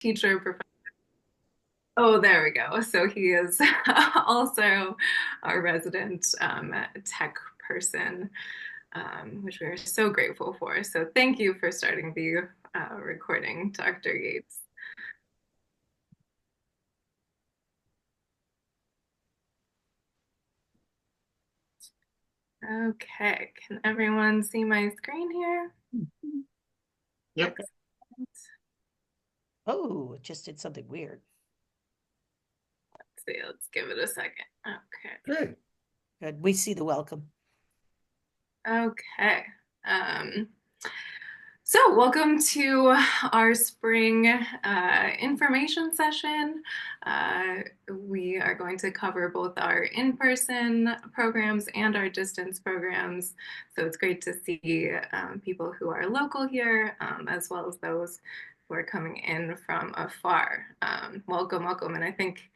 teacher, professor. Oh, there we go. So he is also our resident tech person, which we are so grateful for. So thank you for starting the recording, Dr. Yates. Okay, can everyone see my screen here? Yep. Excellent. Oh, it just did something weird. Let's see, let's give it a second. Okay. Good. Good. We see the welcome. Okay. Um, so welcome to our spring information session. We are going to cover both our in-person programs and our distance programs. So it's great to see people who are local here, as well as those who are coming in from afar. Welcome, welcome. And I think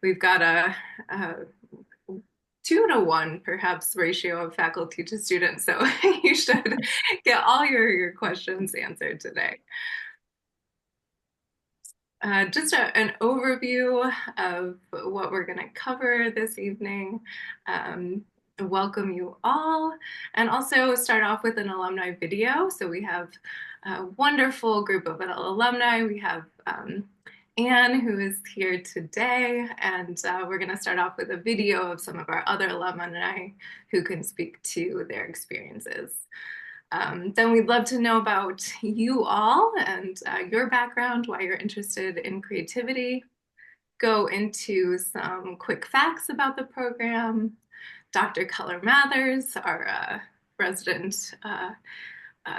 we've got a 2-to-1 perhaps ratio of faculty to students. So you should get all your questions answered today. Just an overview of what we're going to cover this evening. Welcome you all, and also start off with an alumni video. So we have a wonderful group of alumni. We have Anne, who is here today, and we're going to start off with a video of some of our other alumni who can speak to their experiences. Then we'd love to know about you all and your background, why you're interested in creativity. Go into some quick facts about the program. Dr. Keller Mathers, our resident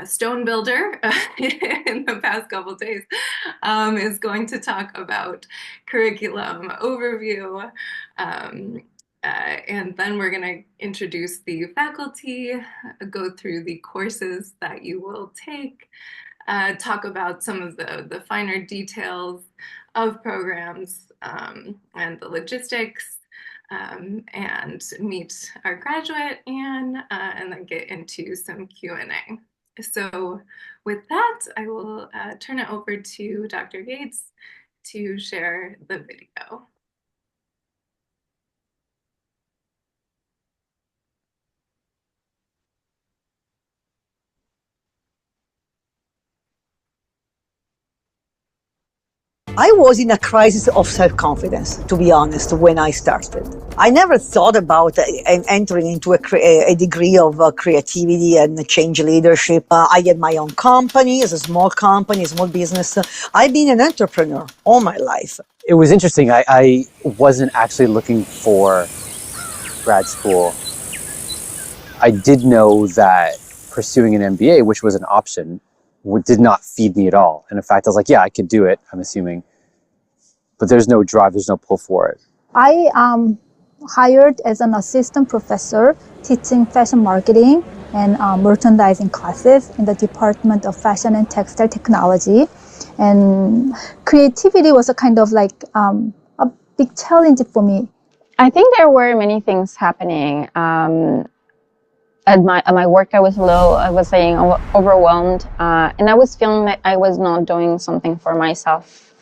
stone builder in the past couple of days, is going to talk about curriculum overview. And then we're going to introduce the faculty, go through the courses that you will take, talk about some of the finer details of programs and the logistics, and meet our graduate, Anne, and then get into some Q&A. So with that, I will turn it over to Dr. Yates to share the video. I was in a crisis of self-confidence, to be honest, when I started. I never thought about entering into a degree of creativity and change leadership. I had my own company, as a small company, a small business. I've been an entrepreneur all my life. It was interesting. I wasn't actually looking for grad school. I did know that pursuing an MBA, which was an option, did not feed me at all. And in fact, I was like, yeah, I could do it, I'm assuming. But there's no drive, there's no pull for it. I hired as an assistant professor teaching fashion marketing and merchandising classes in the Department of Fashion and Textile Technology. And creativity was a kind of like a big challenge for me. I think there were many things happening. At my work, I was saying overwhelmed, and I was feeling that I was not doing something for myself.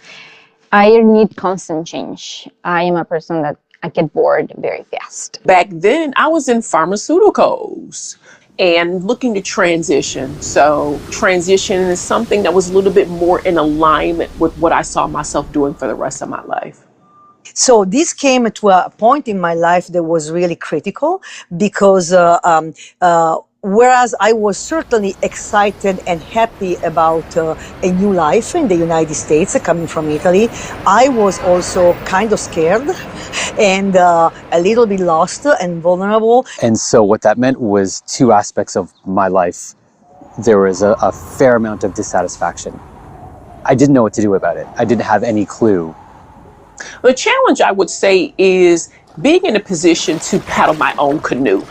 I need constant change. I am a person that I get bored very fast. Back then, I was in pharmaceuticals and looking to transition. So transition is something that was a little bit more in alignment with what I saw myself doing for the rest of my life. So this came to a point in my life that was really critical because whereas I was certainly excited and happy about a new life in the United States, coming from Italy, I was also kind of scared and a little bit lost and vulnerable. And so what that meant was two aspects of my life. There was a fair amount of dissatisfaction. I didn't know what to do about it. I didn't have any clue. The challenge, I would say, is being in a position to paddle my own canoe,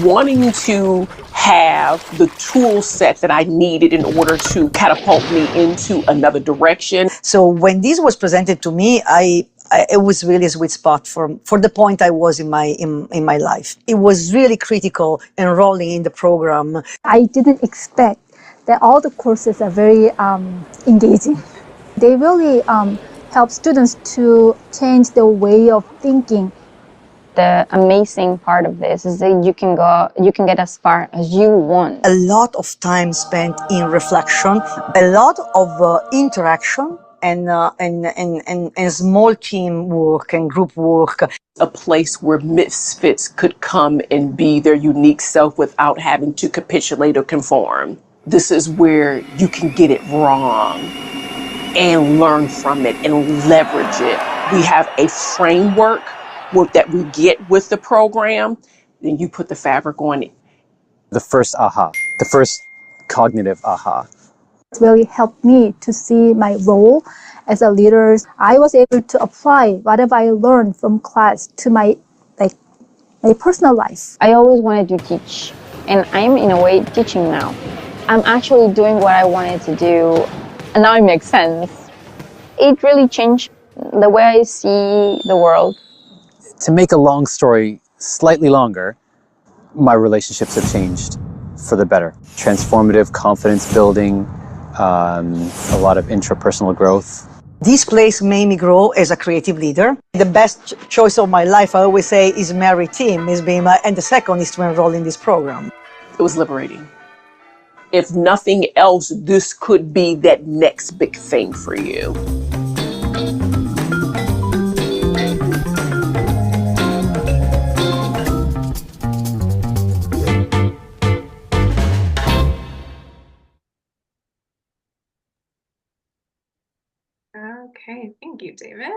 wanting to have the tool set that I needed in order to catapult me into another direction. So when this was presented to me, it was really a sweet spot for the point I was in my life. It was really critical enrolling in the program. I didn't expect that all the courses are very engaging. They really help students to change the way of thinking. The amazing part of this is that you can get as far as you want. A lot of time spent in reflection, a lot of interaction, and small team work and group work. A place where misfits could come and be their unique self without having to capitulate or conform. This is where you can get it wrong and learn from it and leverage it. We have a framework that we get with the program, then you put the fabric on it. The first aha, the first cognitive aha. It really helped me to see my role as a leader. I was able to apply whatever I learned from class to my personal life. I always wanted to teach, and I'm in a way teaching now. I'm actually doing what I wanted to do, and now it makes sense. It really changed the way I see the world. To make a long story slightly longer, my relationships have changed for the better. Transformative, confidence building, a lot of intrapersonal growth. This place made me grow as a creative leader. The best choice of my life, I always say, is marry Tim, and the second is to enroll in this program. It was liberating. If nothing else, this could be that next big thing for you. Okay, thank you, David.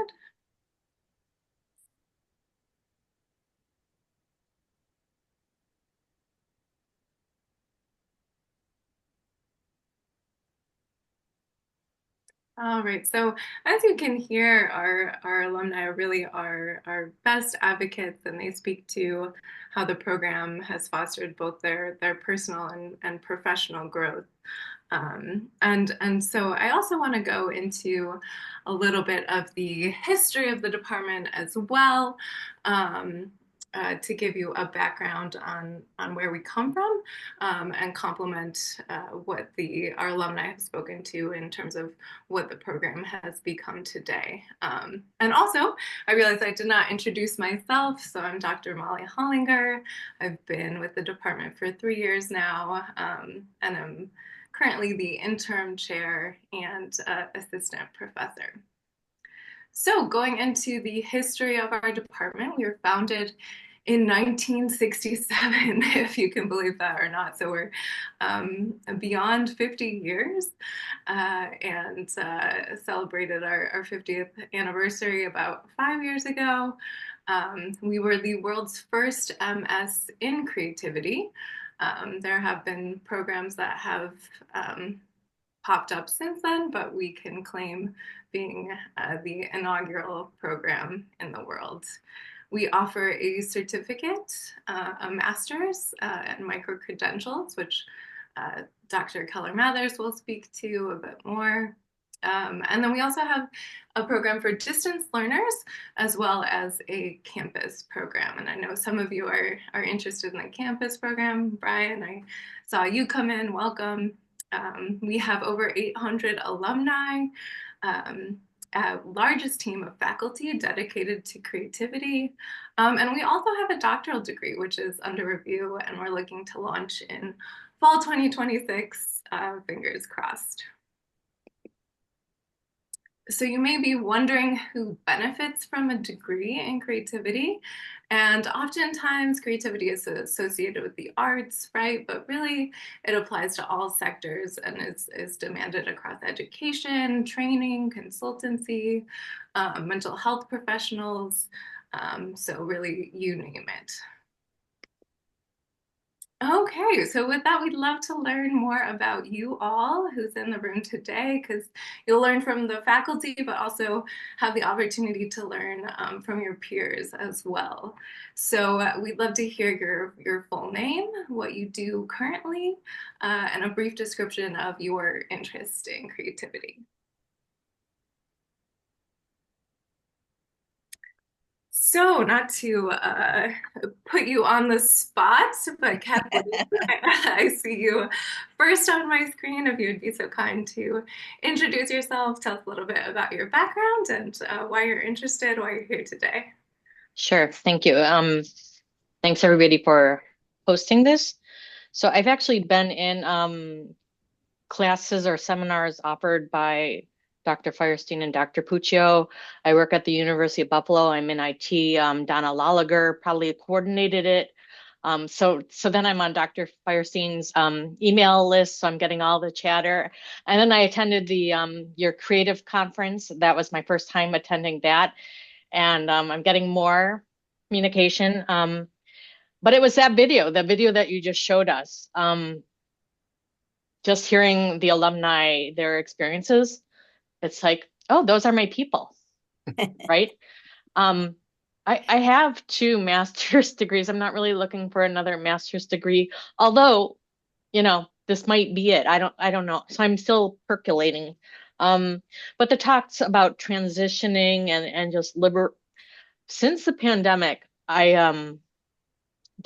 All right, so as you can hear, our alumni really are our best advocates, and they speak to how the program has fostered both their personal and professional growth. And so I also want to go into a little bit of the history of the department as well, to give you a background on where we come from, and complement what our alumni have spoken to in terms of what the program has become today. And also, I realized I did not introduce myself, so I'm Dr. Molly Hollinger. I've been with the department for 3 years now, and I'm currently the interim chair and assistant professor. So going into the history of our department, we were founded in 1967, if you can believe that or not. So we're beyond 50 years, and celebrated our 50th anniversary about 5 years ago. We were the world's first MS in creativity. There have been programs that have popped up since then, but we can claim being the inaugural program in the world. We offer a certificate, a master's, and micro-credentials, which Dr. Keller-Mathers will speak to a bit more. And then we also have a program for distance learners, as well as a campus program. And I know some of you are interested in the campus program. Brian, I saw you come in, welcome. We have over 800 alumni, a largest team of faculty dedicated to creativity. And we also have a doctoral degree, which is under review, and we're looking to launch in fall 2026, fingers crossed. So you may be wondering who benefits from a degree in creativity. And oftentimes creativity is associated with the arts, right? But really it applies to all sectors and is demanded across education, training, consultancy, mental health professionals. So really you name it. Okay, so with that, we'd love to learn more about you all who's in the room today, because you'll learn from the faculty, but also have the opportunity to learn from your peers as well. So we'd love to hear your full name, what you do currently, and a brief description of your interest in creativity. So, not to put you on the spot, but Kathleen, I see you first on my screen. If you would be so kind to introduce yourself, tell us a little bit about your background and why you're interested, why you're here today. Sure. Thank you. Thanks everybody for hosting this. So I've actually been in classes or seminars offered by Dr. Firestein and Dr. Puccio. I work at the University of Buffalo. I'm in IT. Donna Lolliger probably coordinated it. So then I'm on Dr. Firestein's email list, so I'm getting all the chatter. And then I attended the your creative conference. That was my first time attending that. And I'm getting more communication. But it was that video that you just showed us. Just hearing the alumni, their experiences, it's like, oh, those are my people, right? I have 2 master's degrees. I'm not really looking for another master's degree, although, this might be it. I don't know. So I'm still percolating. But the talks about transitioning and just since the pandemic, that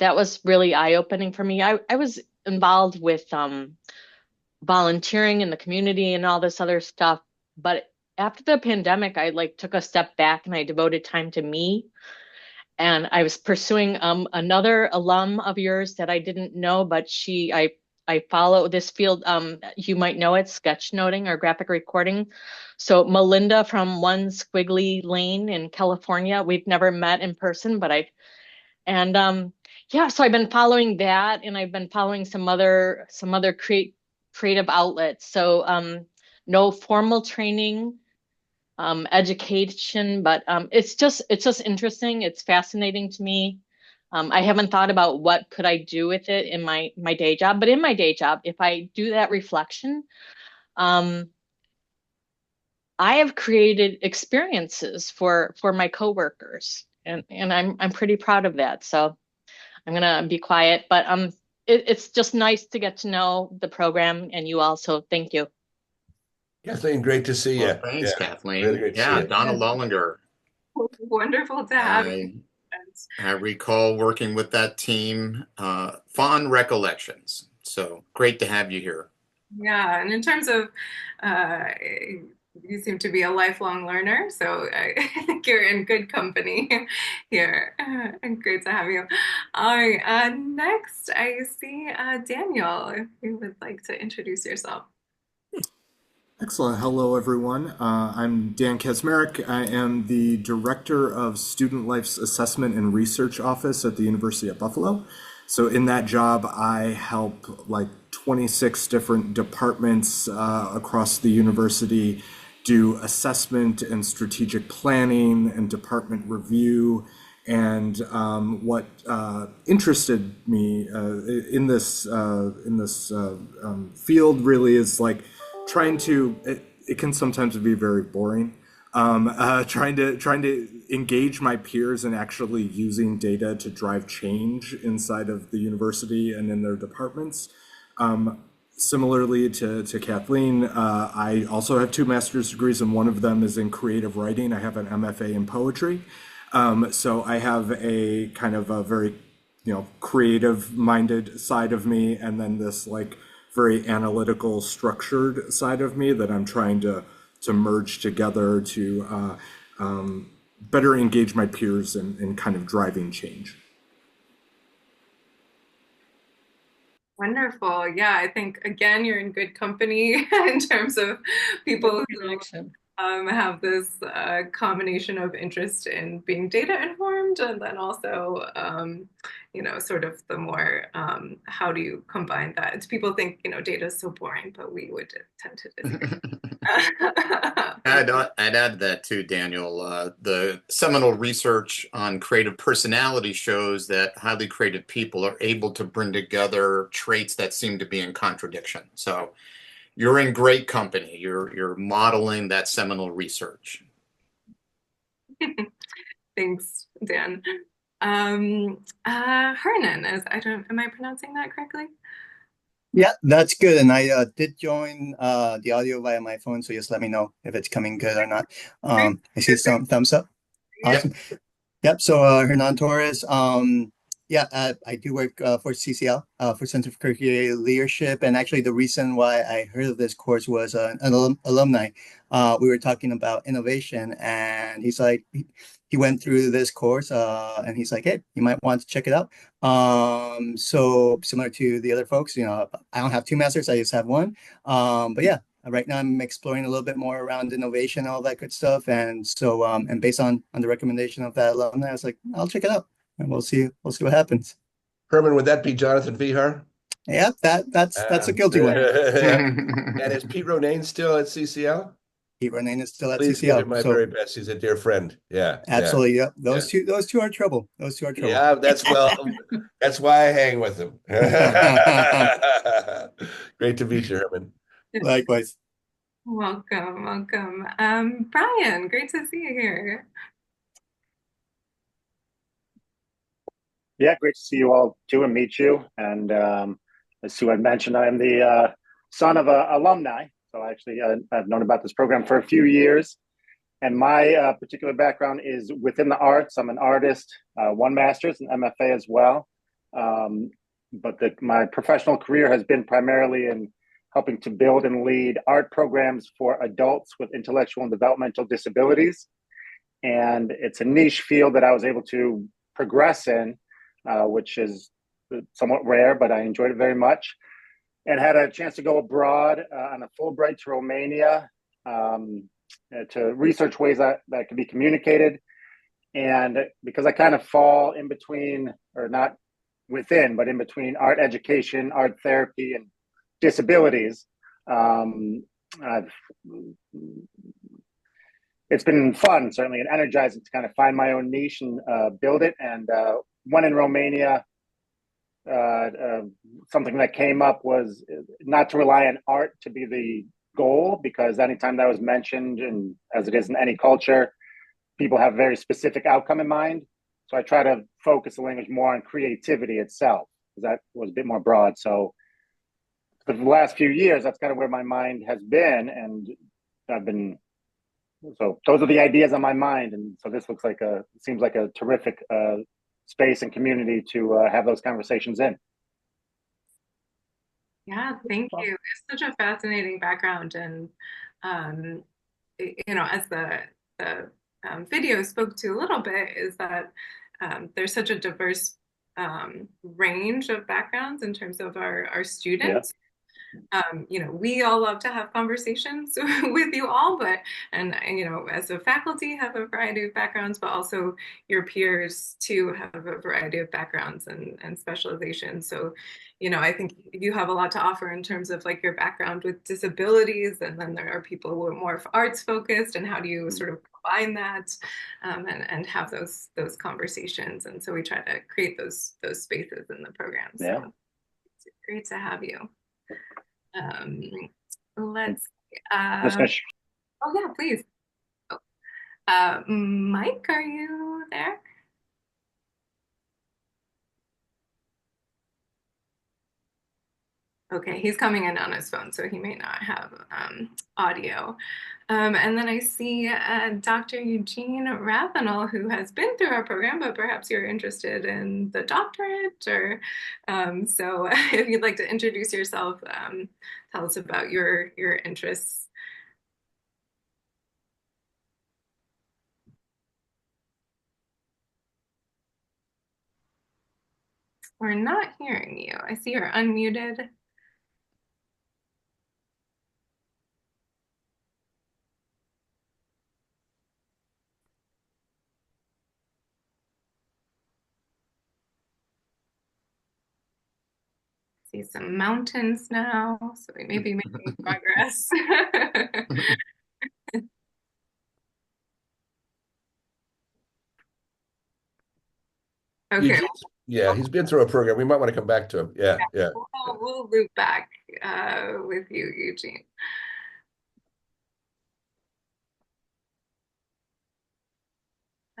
was really eye-opening for me. I was involved with volunteering in the community and all this other stuff. But after the pandemic, I took a step back and I devoted time to me. And I was pursuing another alum of yours that I didn't know, but I follow this field. You might know it, sketchnoting or graphic recording. So Melinda from One Squiggly Lane in California. We've never met in person, but so I've been following that, and I've been following some other creative outlets. So no formal training, education, but it's just interesting. It's fascinating to me. I haven't thought about what could I do with it in my day job, but in my day job, if I do that reflection, I have created experiences for my coworkers, and I'm pretty proud of that. So I'm gonna be quiet, but it's just nice to get to know the program and you all. So thank you. Kathleen, great to see you. Well, thanks, Kathleen. Really great to see you. Donna Lollinger. Wonderful to have you. I recall working with that team, fond recollections. So great to have you here. Yeah, and in terms of, you seem to be a lifelong learner, so I think you're in good company here. And great to have you. All right, next I see Daniel, if you would like to introduce yourself. Excellent. Hello, everyone. I'm Dan Kaczmarek. I am the Director of Student Life's Assessment and Research Office at the University of Buffalo. So in that job, I help 26 different departments across the university do assessment and strategic planning and department review. And what interested me in this field really is trying to, it can sometimes be very boring. Trying to engage my peers and actually using data to drive change inside of the university and in their departments. Similarly to Kathleen, I also have 2 master's degrees, and one of them is in creative writing. I have an MFA in poetry. So I have a kind of a very, creative-minded side of me, and then this very analytical, structured side of me that I'm trying to merge together to better engage my peers in kind of driving change. Wonderful. Yeah, I think, again, you're in good company in terms of people who have this combination of interest in being data informed, and then also, sort of the more, how do you combine that? It's, people think, data is so boring, but we would tend to disagree. I'd add to that too, Daniel. The seminal research on creative personality shows that highly creative people are able to bring together traits that seem to be in contradiction. So you're in great company. You're modeling that seminal research. Thanks, Dan. Hernan, am I pronouncing that correctly? Yeah, that's good. And I did join the audio via my phone, so just let me know if it's coming good or not. I see some thumbs up. Awesome. Yep. So Hernan Torres. I do work for CCL, for Center for Curricular Leadership, and actually the reason why I heard of this course was an alumni. We were talking about innovation, and he went through this course, and he's like, hey, you might want to check it out. So similar to the other folks, I don't have two masters, I just have one. But yeah, right now I'm exploring a little bit more around innovation, all that good stuff. And so, and based on the recommendation of that alumni, I was like, I'll check it out and we'll see what happens. Herman, would that be Jonathan Vihar? Yeah, that's a guilty one. And is Pete Ronayne still at CCL? Pete Ronayne is still at Please CCL. give him my very best. He's a dear friend. Yeah. Absolutely. Yeah. Those two are trouble. Those two are trouble. Yeah, that's why I hang with him. Great to meet you, Herman. Likewise. Welcome. Brian, great to see you here. Yeah, great to see you all too and meet you. And as Sue had mentioned, I am the son of an alumni. So actually, I've known about this program for a few years. And my particular background is within the arts. I'm an artist, one master's, an MFA as well. But my professional career has been primarily in helping to build and lead art programs for adults with intellectual and developmental disabilities. And it's a niche field that I was able to progress in, which is somewhat rare, but I enjoyed it very much. And had a chance to go abroad on a Fulbright to Romania to research ways that can be communicated. And because I kind of fall in between, or not within, but in between art education, art therapy, and disabilities, it's been fun, certainly, and energizing to kind of find my own niche and build it. And when in Romania, something that came up was not to rely on art to be the goal, because anytime that was mentioned, and as it is in any culture, people have a very specific outcome in mind. So I try to focus the language more on creativity itself, because that was a bit more broad. So for the last few years, that's kind of where my mind has been, and so those are the ideas on my mind. And so this seems like a terrific space and community to have those conversations in. Yeah, thank you. It's such a fascinating background, and as the video spoke to a little bit, is that there's such a diverse range of backgrounds in terms of our students. We all love to have conversations with you all, and as a faculty have a variety of backgrounds, but also your peers too have a variety of backgrounds and specializations. So, I think you have a lot to offer in terms of like your background with disabilities, and then there are people who are more arts focused, and how do you sort of combine that and have those conversations. And so we try to create those spaces in the program. So it's great to have you. Let's oh yeah, please. Mike, are you there? Okay, he's coming in on his phone, so he may not have audio. And then I see Dr. Eugene Ravenel, who has been through our program, but perhaps you're interested in the doctorate, or so if you'd like to introduce yourself, tell us about your interests. We're not hearing you. I see you're unmuted. See some mountains now, so we may be making progress. Okay. Yeah, he's been through a program. We might want to come back to him. Yeah. We'll loop back with you, Eugene.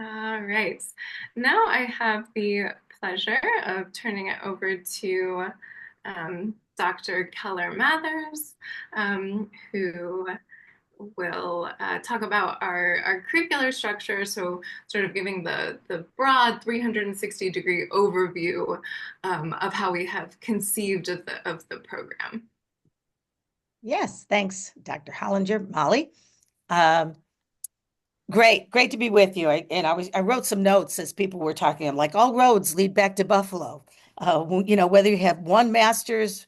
All right. Now I have the pleasure of turning it over to Dr. Keller Mathers, who will talk about our curricular structure, so sort of giving the broad 360-degree overview of how we have conceived of the program. Yes, thanks, Dr. Hollinger. Molly. Great to be with you. I wrote some notes as people were talking. I'm like, all roads lead back to Buffalo. Whether you have one master's,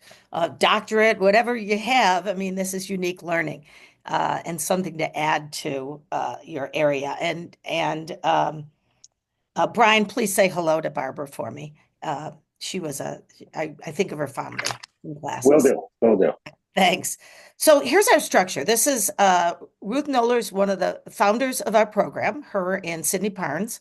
doctorate, whatever you have, I mean, this is unique learning and something to add to your area. And Brian, please say hello to Barbara for me. She was I think of her fondly in classes. Will do. Thanks. So here's our structure. This is Ruth Knoller's one of the founders of our program. Her and Sydney Parnes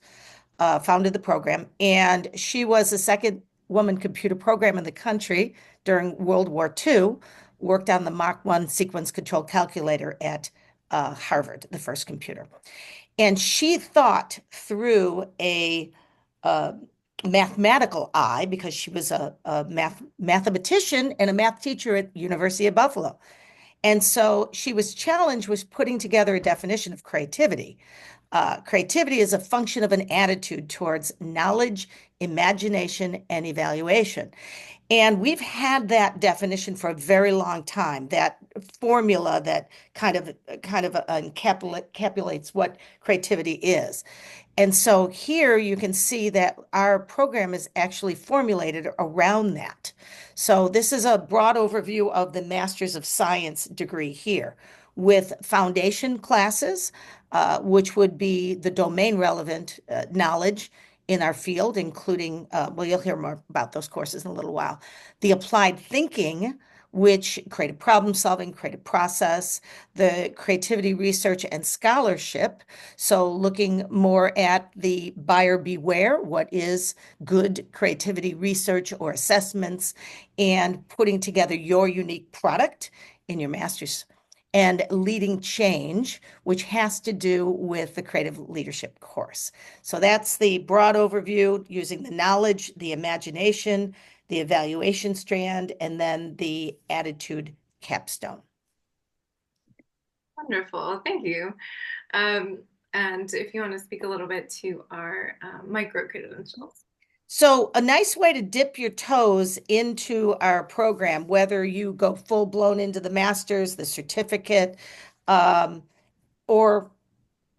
founded the program, and she was the second woman computer program in the country during World War II, worked on the Mach 1 sequence control calculator at Harvard, the first computer. And she thought through a mathematical eye, because she was a mathematician and a math teacher at University of Buffalo. And so she was challenged with putting together a definition of creativity. Creativity is a function of an attitude towards knowledge, imagination, and evaluation. And we've had that definition for a very long time, that formula that kind of encapsulates what creativity is. And so here you can see that our program is actually formulated around that. So this is a broad overview of the Masters of Science degree here, with foundation classes, which would be the domain relevant knowledge in our field, including, you'll hear more about those courses in a little while. The applied thinking, which creative problem solving, creative process, the creativity research and scholarship. So looking more at the buyer beware, what is good creativity research or assessments, and putting together your unique product in your master's. And leading change, which has to do with the creative leadership course. So that's the broad overview, using the knowledge, the imagination, the evaluation strand, and then the attitude capstone. Wonderful, thank you. And if you want to speak a little bit to our micro-credentials. So a nice way to dip your toes into our program, whether you go full blown into the master's, the certificate, or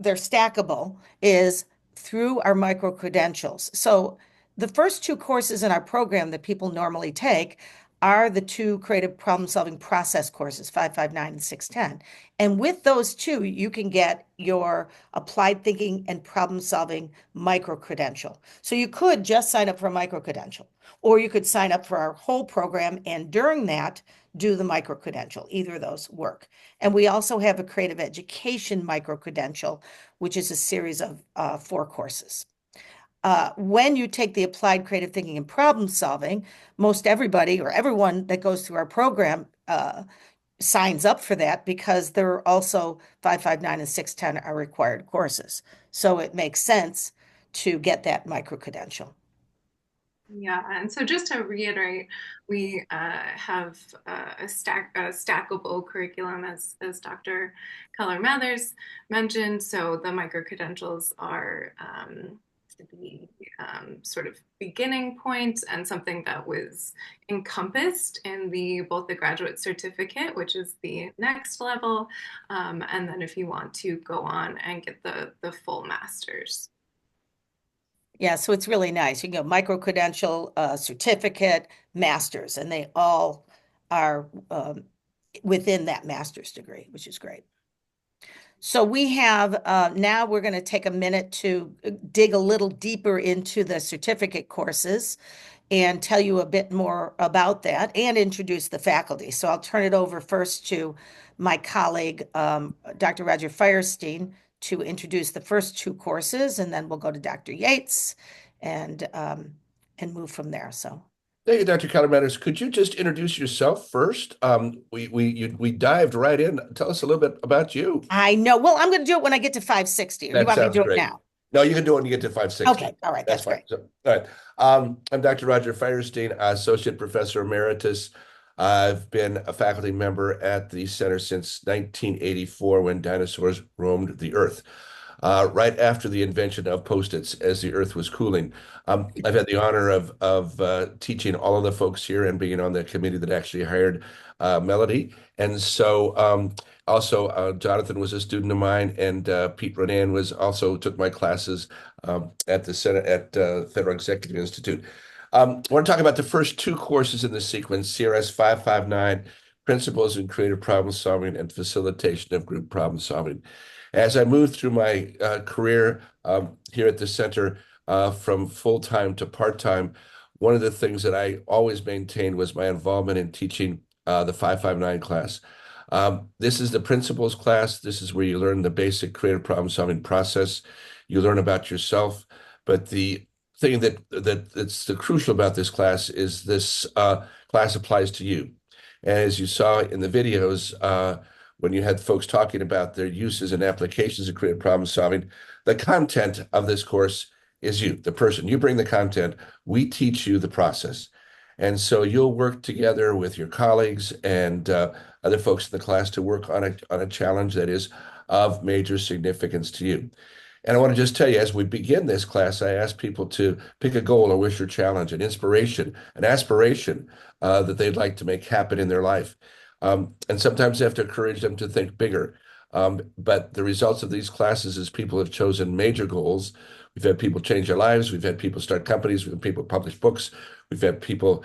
they're stackable, is through our micro-credentials. So the first two courses in our program that people normally take are the two creative problem solving process courses, 559 and 610. And with those two, you can get your applied thinking and problem solving micro-credential. So you could just sign up for a micro-credential, or you could sign up for our whole program and during that do the micro-credential. Either of those work. And we also have a creative education micro-credential, which is a series of 4 courses. When you take the applied creative thinking and problem solving, most everybody or everyone that goes through our program signs up for that, because they're also 559 and 610 are required courses. So it makes sense to get that micro-credential. Yeah, and so just to reiterate, we have a stackable curriculum, as Dr. Keller-Mathers mentioned. So the micro-credentials are the sort of beginning point and something that was encompassed in both the graduate certificate, which is the next level, and then if you want to go on and get the full master's. Yeah, so it's really nice. You can go micro-credential, certificate, master's, and they all are within that master's degree, which is great. So we have, now we're going to take a minute to dig a little deeper into the certificate courses and tell you a bit more about that and introduce the faculty. So I'll turn it over first to my colleague, Dr. Roger Firestein, to introduce the first 2 courses, and then we'll go to Dr. Yates and move from there. So. Thank you, Dr. Keller-Mathers. Could you just introduce yourself first? We dived right in. Tell us a little bit about you. I know. Well, I'm going to do it when I get to 560. Or That you want me to sounds do great. it now? No, you can do it when you get to 560. Okay. All right. That's fine. great. So, all right. I'm Dr. Roger Firestein, Associate Professor Emeritus I've been a faculty member at the center since 1984 when dinosaurs roamed the earth. Right after the invention of Post-its as the earth was cooling. I've had the honor of teaching all of the folks here and being on the committee that actually hired Melody. And so also Jonathan was a student of mine, and Pete Ronan was also took my classes at the Center at Federal Executive Institute. I want to talk about the first two courses in the sequence, CRS 559, Principles in Creative Problem Solving and Facilitation of Group Problem Solving. As I moved through my career here at the center from full-time to part-time, one of the things that I always maintained was my involvement in teaching the 559 class. This is the principles class. This is where you learn the basic creative problem-solving process. You learn about yourself, but the thing that's the crucial about this class is this class applies to you. And as you saw in the videos, when you had folks talking about their uses and applications of creative problem solving, the content of this course is you, the person. You bring the content, we teach you the process. And so you'll work together with your colleagues and other folks in the class to work on a challenge that is of major significance to you. And I want to just tell you, as we begin this class, I ask people to pick a goal, a wish or challenge, an inspiration, an aspiration that they'd like to make happen in their life. And sometimes you have to encourage them to think bigger. But the results of these classes is people have chosen major goals. We've had people change their lives. We've had people start companies. We've had people publish books. We've had people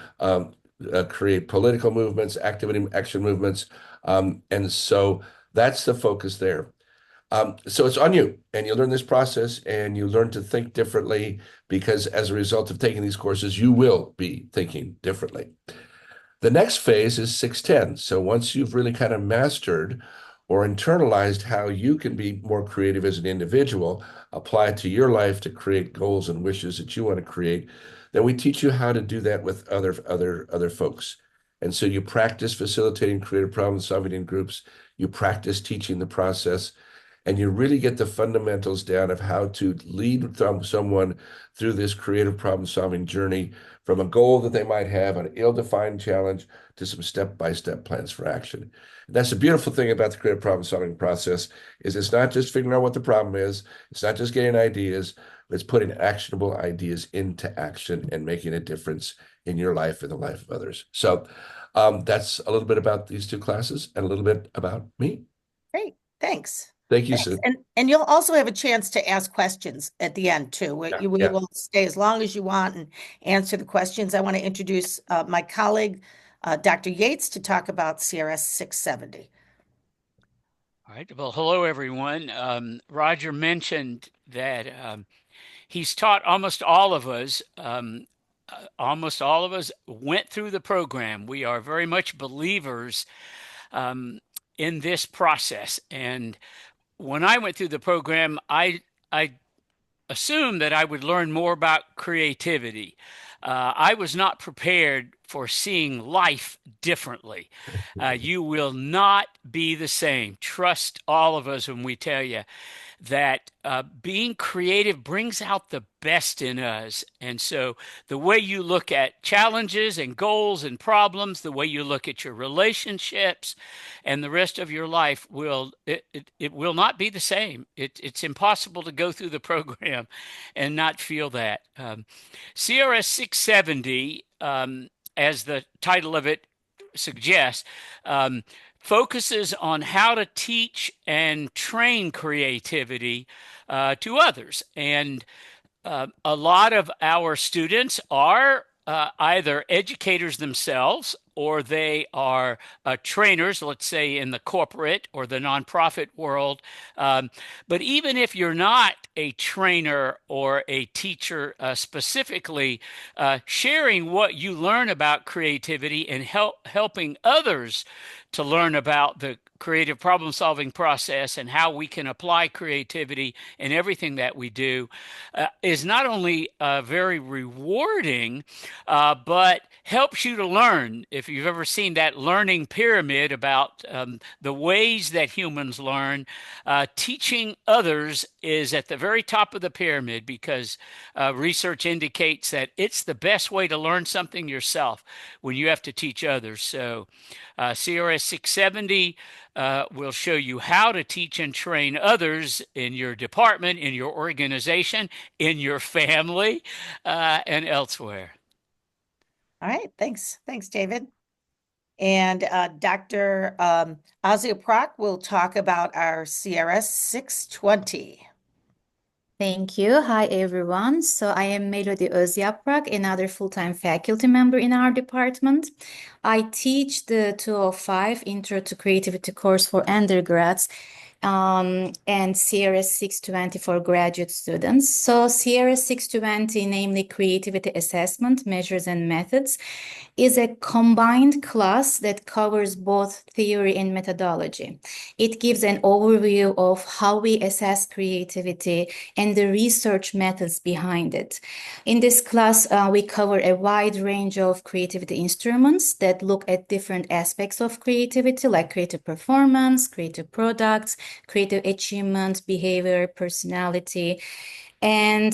create political movements, activity, action movements. And so that's the focus there. So it's on you, and you learn this process and you learn to think differently, because as a result of taking these courses, you will be thinking differently. The next phase is 610. So once you've really kind of mastered or internalized how you can be more creative as an individual, apply it to your life to create goals and wishes that you want to create, then we teach you how to do that with other folks. And so you practice facilitating creative problem solving in groups, you practice teaching the process, and you really get the fundamentals down of how to lead someone through this creative problem-solving journey from a goal that they might have, an ill-defined challenge, to some step-by-step plans for action. And that's the beautiful thing about the creative problem-solving process, is it's not just figuring out what the problem is, it's not just getting ideas, but it's putting actionable ideas into action and making a difference in your life and the life of others. So that's a little bit about these two classes and a little bit about me. Great, thanks. Thank you, Sue. And you'll also have a chance to ask questions at the end too. We will stay as long as you want and answer the questions. I want to introduce my colleague, Dr. Yates, to talk about CRS 670. All right. Well, hello, everyone. Roger mentioned that he's taught almost all of us. Almost all of us went through the program. We are very much believers in this process. And when I went through the program, I assumed that I would learn more about creativity. I was not prepared for seeing life differently. You will not be the same. Trust all of us when we tell you that being creative brings out the best in us. And so the way you look at challenges and goals and problems, the way you look at your relationships and the rest of your life it will not be the same. It's impossible to go through the program and not feel that. CRS 670, as the title of it suggests, focuses on how to teach and train creativity to others. And a lot of our students are either educators themselves, or they are trainers, let's say in the corporate or the nonprofit world. But even if you're not a trainer or a teacher specifically, sharing what you learn about creativity and helping others to learn about the creative problem solving process and how we can apply creativity in everything that we do is not only very rewarding, but helps you to learn. If you've ever seen that learning pyramid about the ways that humans learn, teaching others is at the very top of the pyramid because research indicates that it's the best way to learn something yourself when you have to teach others. So CRS 670 will show you how to teach and train others in your department, in your organization, in your family, and elsewhere. All right, thanks. Thanks, David. And Dr. Azia Prock will talk about our CRS 620. Thank you. Hi, everyone. So I am Melody Özyaprag, another full-time faculty member in our department. I teach the 205 Intro to Creativity course for undergrads and CRS 620 for graduate students. So CRS 620, namely Creativity Assessment, Measures and Methods, is a combined class that covers both theory and methodology. It gives an overview of how we assess creativity and the research methods behind it. In this class, we cover a wide range of creativity instruments that look at different aspects of creativity, like creative performance, creative products, creative achievement, behavior, personality. And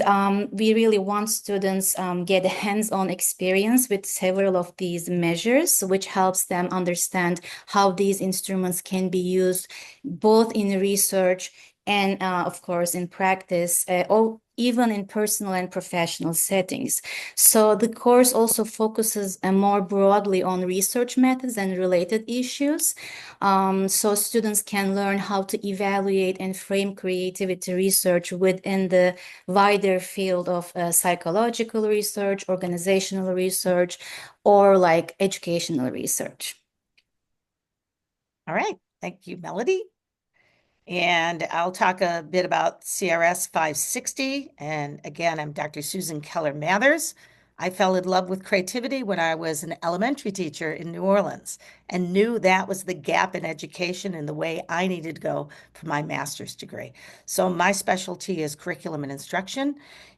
we really want students get a hands-on experience with several of these measures, which helps them understand how these instruments can be used both in research and, of course, in practice, or even in personal and professional settings. So the course also focuses more broadly on research methods and related issues. So students can learn how to evaluate and frame creativity research within the wider field of psychological research, organizational research, or like educational research. All right, thank you, Melody. And I'll talk a bit about CRS 560. And again, I'm Dr. Susan Keller Mathers. I fell in love with creativity when I was an elementary teacher in New Orleans and knew that was the gap in education and the way I needed to go for my master's degree. So my specialty is curriculum and instruction.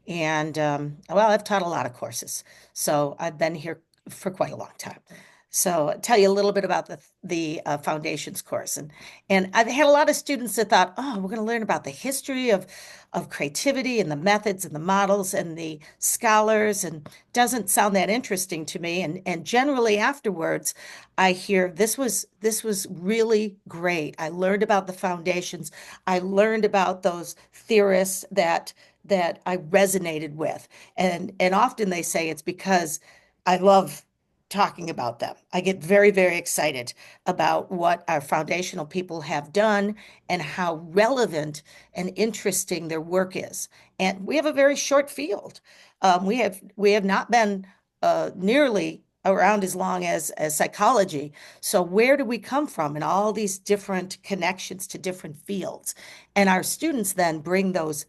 And well, I've taught a lot of courses. So I've been here for quite a long time. So I'll tell you a little bit about the foundations course. And I've had a lot of students that thought, oh, we're going to learn about the history of creativity and the methods and the models and the scholars, and doesn't sound that interesting to me. And generally afterwards, I hear this was really great. I learned about the foundations. I learned about those theorists that I resonated with. And often they say it's because I love talking about them. I get very, very excited about what our foundational people have done and how relevant and interesting their work is. And we have a very short field. We have not been nearly around as long as psychology. So where do we come from in all these different connections to different fields? And our students then bring those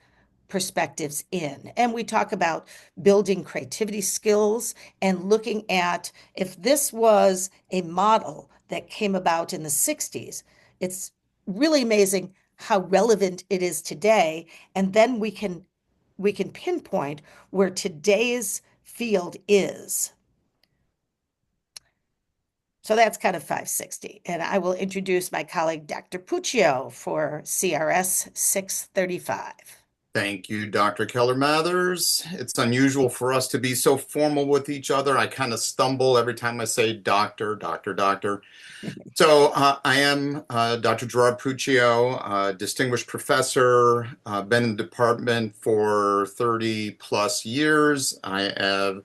perspectives in. And we talk about building creativity skills and looking at if this was a model that came about in the 60s, it's really amazing how relevant it is today. And then we can pinpoint where today's field is. So that's kind of 560. And I will introduce my colleague, Dr. Puccio, for CRS 635. Thank you, Dr. Keller Mathers. It's unusual for us to be so formal with each other. I kind of stumble every time I say doctor. So I am Dr. Gerard Puccio, distinguished professor, been in the department for 30 plus years. I have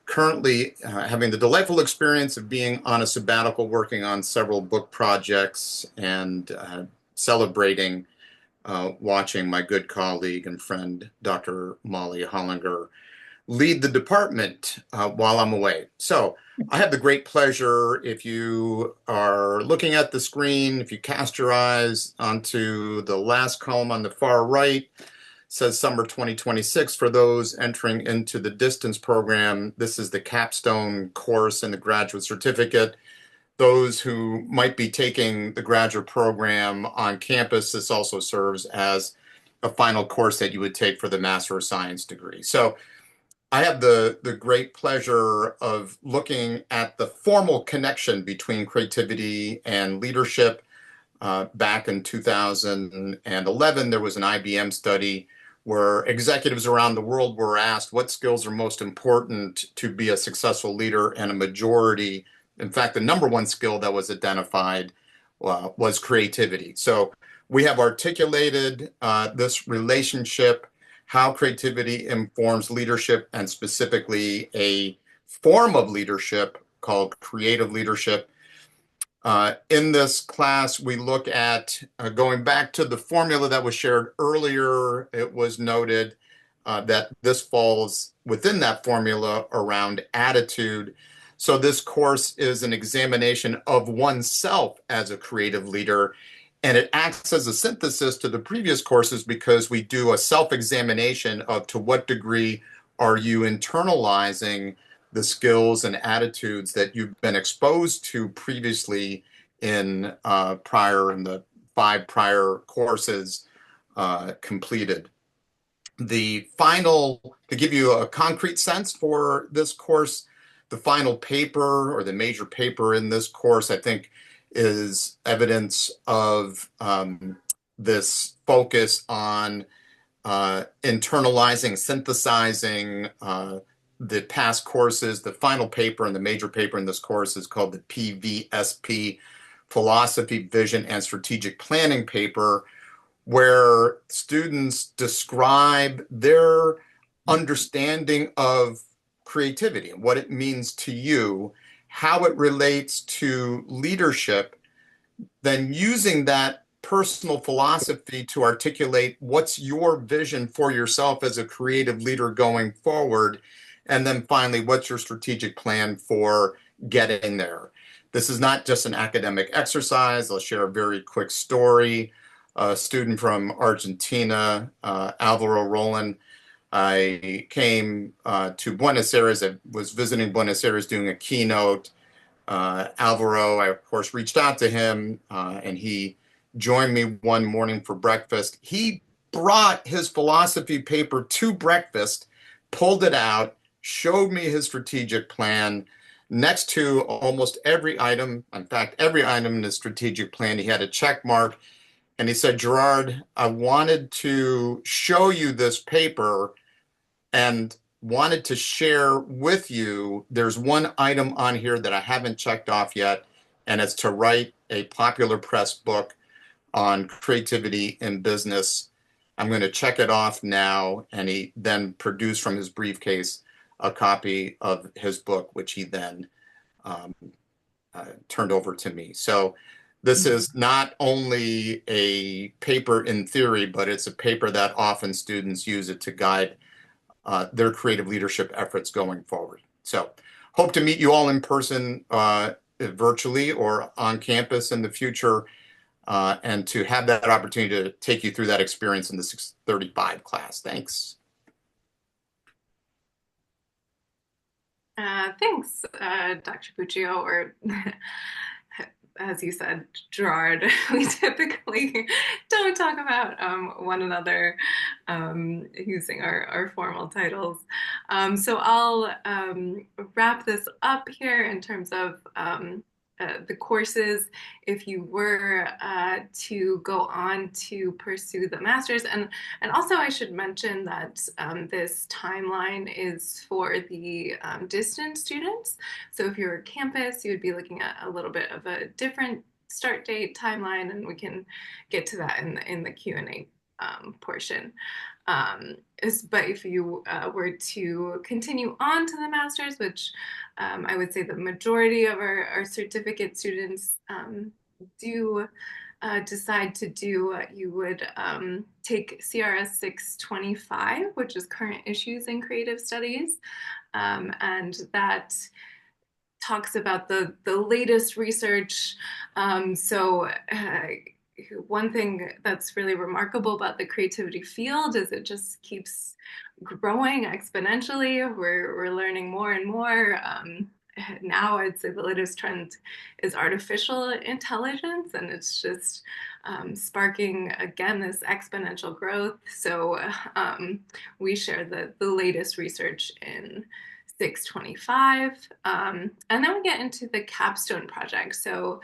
currently having the delightful experience of being on a sabbatical, working on several book projects and celebrating watching my good colleague and friend, Dr. Molly Hollinger, lead the department while I'm away. So I have the great pleasure, if you are looking at the screen, if you cast your eyes onto the last column on the far right, says summer 2026. For those entering into the distance program, this is the capstone course in the graduate certificate. those who might be taking the graduate program on campus, this also serves as a final course that you would take for the Master of Science degree. So I have the great pleasure of looking at the formal connection between creativity and leadership. Back in 2011, there was an IBM study where executives around the world were asked what skills are most important to be a successful leader, and a majority, in fact, the number one skill that was identified was creativity. So we have articulated this relationship, how creativity informs leadership, and specifically a form of leadership called creative leadership. In this class, we look at going back to the formula that was shared earlier. It was noted that this falls within that formula around attitude. So this course is an examination of oneself as a creative leader, and it acts as a synthesis to the previous courses because we do a self-examination of to what degree are you internalizing the skills and attitudes that you've been exposed to previously in the 5 prior courses completed. The final, to give you a concrete sense for this course, the final paper or the major paper in this course, I think, is evidence of this focus on internalizing, synthesizing the past courses. The final paper and the major paper in this course is called the PVSP, Philosophy, Vision, and Strategic Planning paper, where students describe their understanding of creativity and what it means to you, how it relates to leadership, then using that personal philosophy to articulate what's your vision for yourself as a creative leader going forward. And then finally, what's your strategic plan for getting there? This is not just an academic exercise. I'll share a very quick story. A student from Argentina, Alvaro Roland. I came to Buenos Aires. I was visiting Buenos Aires doing a keynote. Alvaro, I of course reached out to him and he joined me one morning for breakfast. He brought his philosophy paper to breakfast, pulled it out, showed me his strategic plan. Next to almost every item, in fact, every item in the strategic plan, he had a check mark. And he said, Gerard, I wanted to show you this paper and wanted to share with you. There's one item on here that I haven't checked off yet, and it's to write a popular press book on creativity in business. I'm going to check it off now. And he then produced from his briefcase a copy of his book, which he then turned over to me. So this is not only a paper in theory, but it's a paper that often students use it to guide their creative leadership efforts going forward. So hope to meet you all in person, virtually or on campus in the future, and to have that opportunity to take you through that experience in the 635 class. Thanks. Thanks, Dr. Puccio, or as you said, Gerard. We typically don't talk about one another using our formal titles. So I'll wrap this up here in terms of the courses if you were to go on to pursue the master's. And also I should mention that this timeline is for the distance students. So if you're campus, you would be looking at a little bit of a different start date timeline, and we can get to that in the Q&A portion. But if you were to continue on to the master's, which I would say the majority of our certificate students do decide to do, you would take CRS 625, which is Current Issues in Creative Studies, and that talks about the latest research. One thing that's really remarkable about the creativity field is it just keeps growing exponentially. We're learning more and more now I'd say the latest trend is artificial intelligence, and it's just sparking again this exponential growth. So we share the latest research in 625, and then we get into the capstone project. So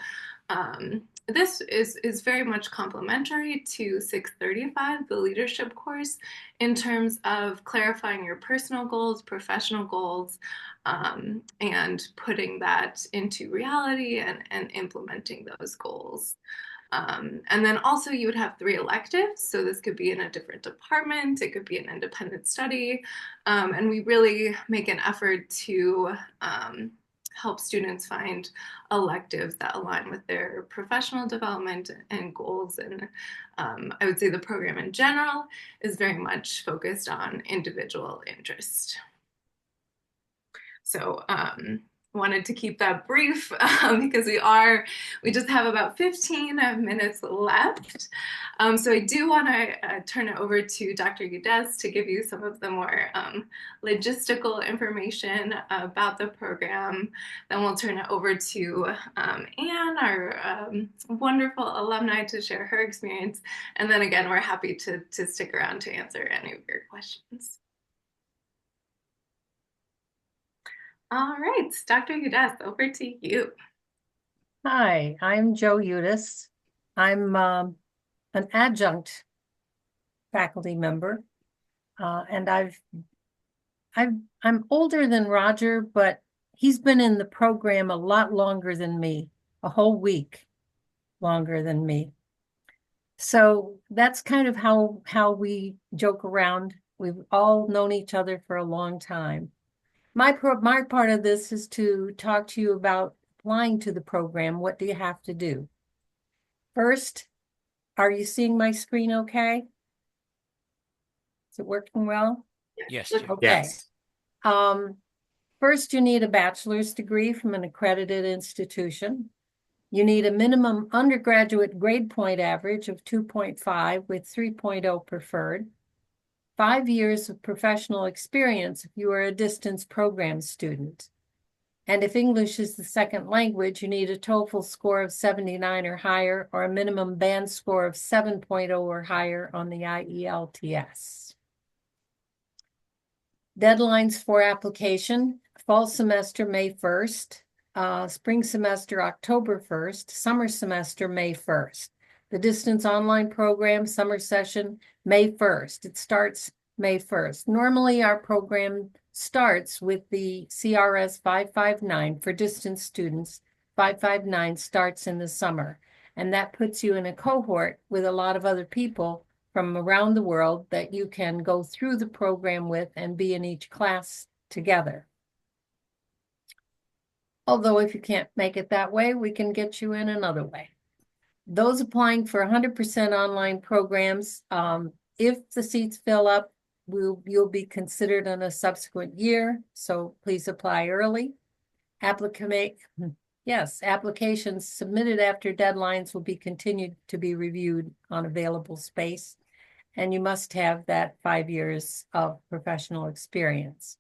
this is very much complementary to 635, the leadership course, in terms of clarifying your personal goals, professional goals, and putting that into reality and implementing those goals. And then also you would have 3 electives. So this could be in a different department, it could be an independent study. And we really make an effort to help students find electives that align with their professional development and goals. And I would say the program in general is very much focused on individual interest. So wanted to keep that brief because we just have about 15 minutes left. So I do want to turn it over to Dr. Udez to give you some of the more logistical information about the program. Then we'll turn it over to Anne, our wonderful alumni, to share her experience. And then again, we're happy to stick around to answer any of your questions. All right, Dr. Udez, over to you. Hi, I'm Jo Udez. I'm an adjunct faculty member, and I'm older than Roger, but he's been in the program a lot longer than me, a whole week longer than me. So that's kind of how we joke around. We've all known each other for a long time. My part of this is to talk to you about applying to the program. What do you have to do? First, are you seeing my screen okay? Is it working well? Yes. Okay. Yes. First, you need a bachelor's degree from an accredited institution. You need a minimum undergraduate grade point average of 2.5 with 3.0 preferred. 5 years of professional experience if you are a distance program student. And if English is the second language, you need a TOEFL score of 79 or higher, or a minimum band score of 7.0 or higher on the IELTS. Deadlines for application: fall semester May 1st, spring semester October 1st, summer semester May 1st. The distance online program summer session May 1st. It starts May 1st. Normally our program starts with the CRS 559 for distance students. 559 starts in the summer, and that puts you in a cohort with a lot of other people from around the world that you can go through the program with and be in each class together. Although if you can't make it that way, we can get you in another way. Those applying for 100% online programs, if the seats fill up, you'll be considered in a subsequent year, so please apply early. Applications submitted after deadlines will be continued to be reviewed on available space, and you must have that 5 years of professional experience.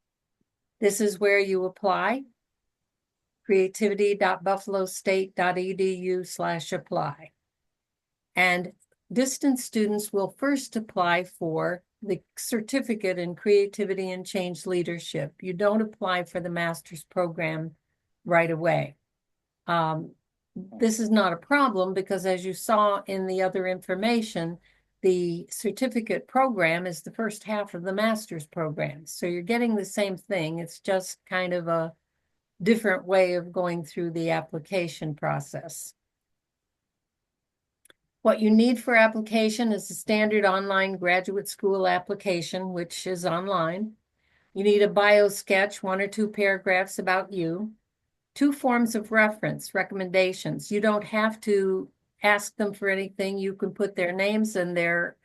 This is where you apply: creativity.buffalostate.edu/apply. And distance students will first apply for the certificate in creativity and change leadership. You don't apply for the master's program right away. This is not a problem because, as you saw in the other information, the certificate program is the first half of the master's program. So you're getting the same thing. It's just kind of a different way of going through the application process. What you need for application is a standard online graduate school application, which is online. You need a bio sketch, 1 or 2 paragraphs about you, 2 forms of reference, recommendations. You don't have to ask them for anything. You can put their names and their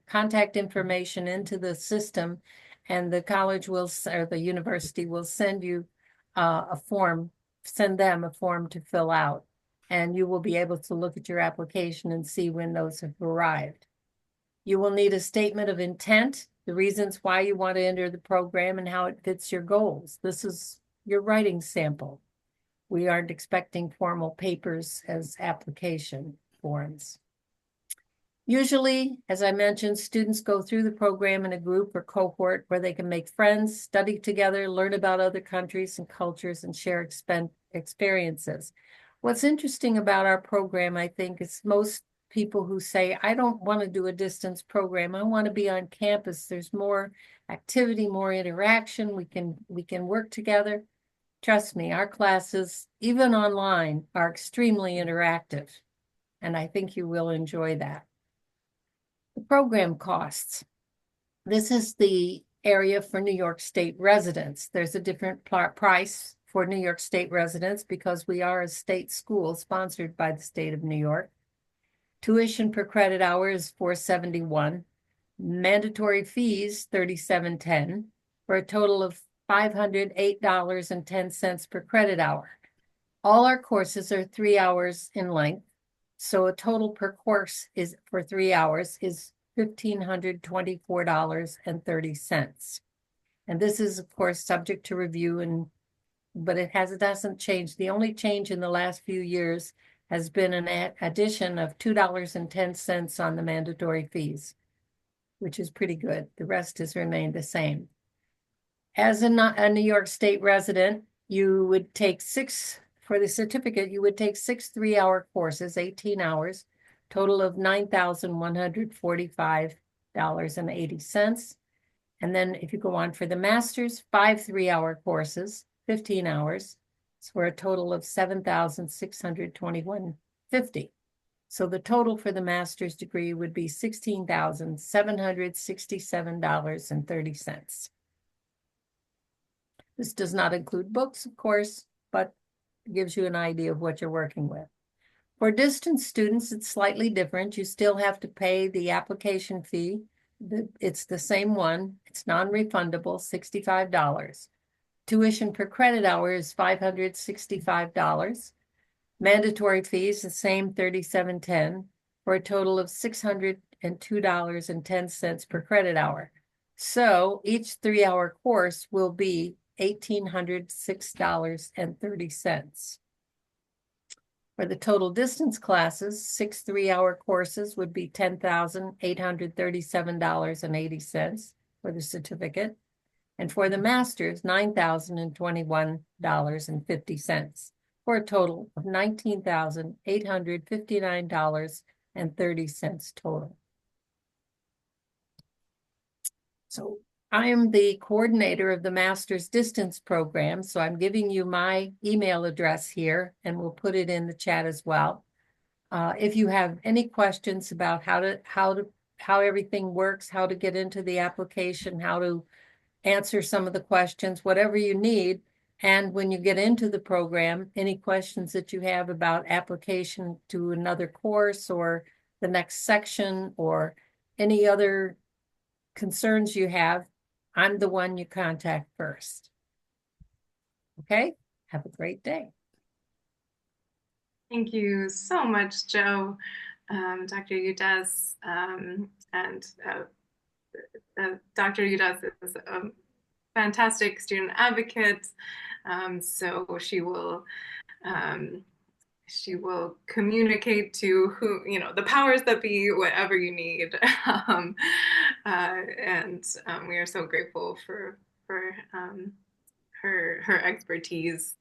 contact information into the system, and the college will, or the university will send you a form, send them a form to fill out. And you will be able to look at your application and see when those have arrived. You will need a statement of intent, the reasons why you want to enter the program and how it fits your goals. This is your writing sample. We aren't expecting formal papers as application forms. Usually, as I mentioned, students go through the program in a group or cohort where they can make friends, study together, learn about other countries and cultures, and share experiences. What's interesting about our program, I think, is most people who say, I don't want to do a distance program. I want to be on campus. There's more activity, more interaction. We can work together. Trust me, our classes, even online, are extremely interactive, and I think you will enjoy that. The program costs. This is the area for New York State residents. There's a different price for New York State residents because we are a state school sponsored by the state of New York. Tuition per credit hour is $471. Mandatory fees, $37.10, for a total of $508.10 per credit hour. All our courses are 3 hours in length, so a total per course is for 3 hours is $1,524.30. And this is, of course, subject to review, but it doesn't change. The only change in the last few years has been an addition of $2.10 on the mandatory fees, which is pretty good. The rest has remained the same. As a New York State resident, you would take for the certificate, you would take 6 3-hour courses, 18 hours, total of $9,145.80. And then if you go on for the master's, 5 3-hour courses, 15 hours, for a total of $7,621.50. So the total for the master's degree would be $16,767.30. This does not include books, of course, but gives you an idea of what you're working with. For distance students, it's slightly different. You still have to pay the application fee. It's the same one. It's non-refundable, $65. Tuition per credit hour is $565. Mandatory fees, the same, $37.10, for a total of $602.10 per credit hour. So each 3-hour course will be $1,806.30. For the total distance classes, 6 3-hour courses would be $10,837.80 for the certificate. And for the master's, $9,021.50, for a total of $19,859.30 total. So I am the coordinator of the master's distance program, so I'm giving you my email address here, and we'll put it in the chat as well. If you have any questions about how everything works, how to get into the application, how to answer some of the questions, whatever you need, and when you get into the program, any questions that you have about application to another course or the next section or any other concerns you have, I'm the one you contact first. Okay, have a great day. Thank you so much, Jo, Dr. Udess, and Dr. Udess is a fantastic student advocate, so she will communicate to the powers that be, whatever you need, and we are so grateful for her expertise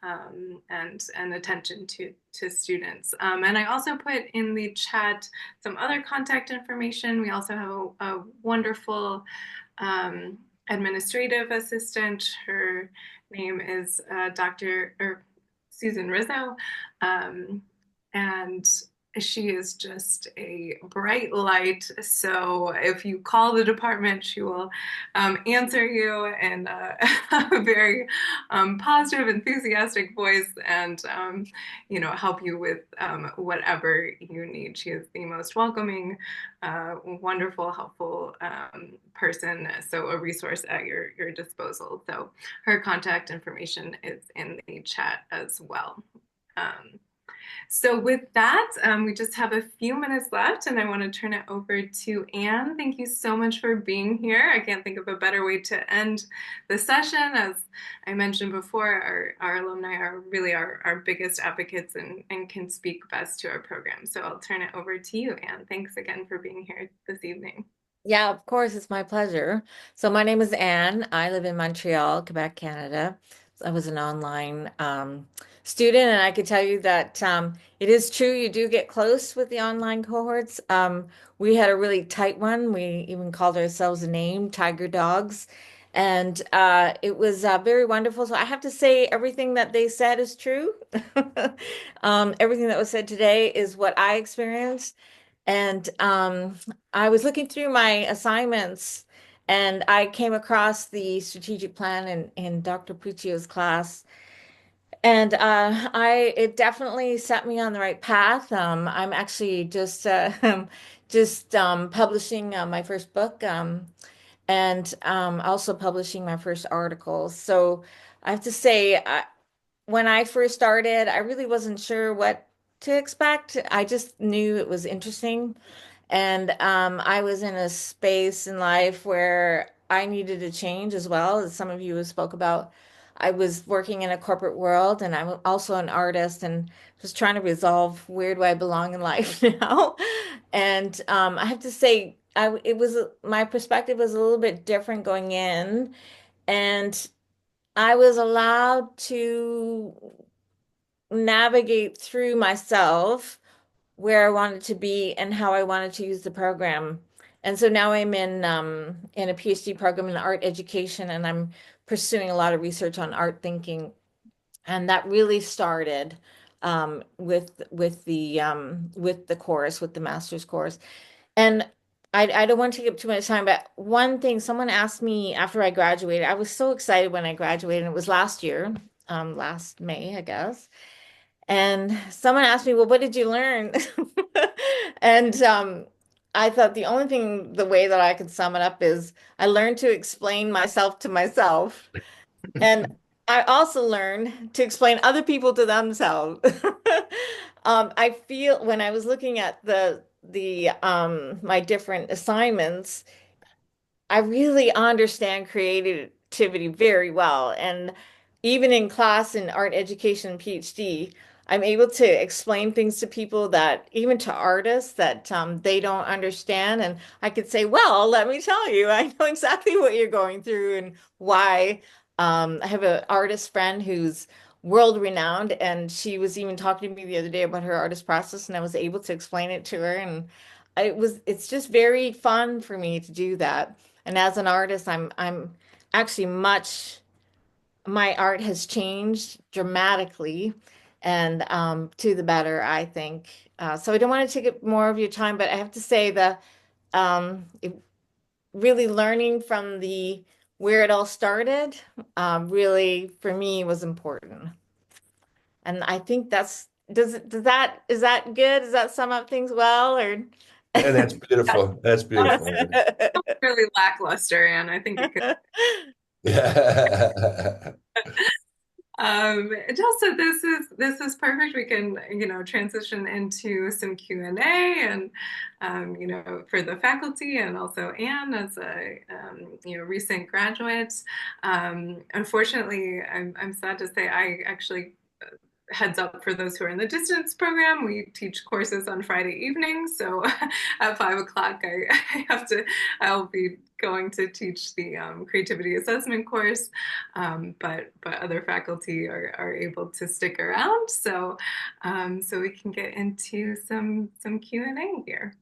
and attention to students. And I also put in the chat some other contact information. We also have a wonderful administrative assistant. Her name is Susan Rizzo, and she is just a bright light. So if you call the department, she will answer you in a very positive, enthusiastic voice, and help you with whatever you need. She is the most welcoming, wonderful, helpful person. So a resource at your disposal. So her contact information is in the chat as well. So with that, we just have a few minutes left, and I want to turn it over to Anne. Thank you so much for being here. I can't think of a better way to end the session. As I mentioned before, our alumni are really our biggest advocates and can speak best to our program. So I'll turn it over to you, Anne. Thanks again for being here this evening. Yeah, of course, it's my pleasure. So my name is Anne. I live in Montreal, Quebec, Canada. I was an online student, and I could tell you that it is true you do get close with the online cohorts. We had a really tight one. We even called ourselves a name, Tiger Dogs. And it was very wonderful. So I have to say everything that they said is true. Everything that was said today is what I experienced. And I was looking through my assignments, and I came across the strategic plan in Dr. Puccio's class. And it definitely set me on the right path. I'm actually just publishing my first book, and also publishing my first article. So I have to say, when I first started, I really wasn't sure what to expect. I just knew it was interesting. And I was in a space in life where I needed to change as well, as some of you have spoke about. I was working in a corporate world, and I'm also an artist, and just trying to resolve where do I belong in life now. And I have to say, my perspective was a little bit different going in, and I was allowed to navigate through myself where I wanted to be and how I wanted to use the program. And so now I'm in a PhD program in art education, and I'm pursuing a lot of research on art thinking. And that really started with the course, with the master's course. And I don't want to take up too much time, but one thing someone asked me after I graduated, I was so excited when I graduated, and it was last year, last May, I guess. And someone asked me, well, what did you learn? And I thought the way that I could sum it up is I learned to explain myself to myself. And I also learned to explain other people to themselves. I feel when I was looking at my different assignments, I really understand creativity very well. And even in class in art education PhD, I'm able to explain things to people that, even to artists, that they don't understand. And I could say, well, let me tell you, I know exactly what you're going through and why. I have an artist friend who's world renowned, and she was even talking to me the other day about her artist process, and I was able to explain it to her. And it's just very fun for me to do that. And as an artist, I'm actually my art has changed dramatically, and to the better, I think. So I don't want to take up more of your time, but I have to say that really learning from where it all started, really for me was important. And I think is that good? Does that sum up things well, or? And that's beautiful. That's beautiful. Really lackluster, Anne. I think it could. Yeah. Also, this is perfect. We can, transition into some Q&A, and for the faculty, and also Anne as a recent graduate. Unfortunately, I'm sad to say I actually, heads up for those who are in the distance program, we teach courses on Friday evenings. So at 5 o'clock, I'll be going to teach the creativity assessment course, but other faculty are able to stick around. So we can get into some Q&A here.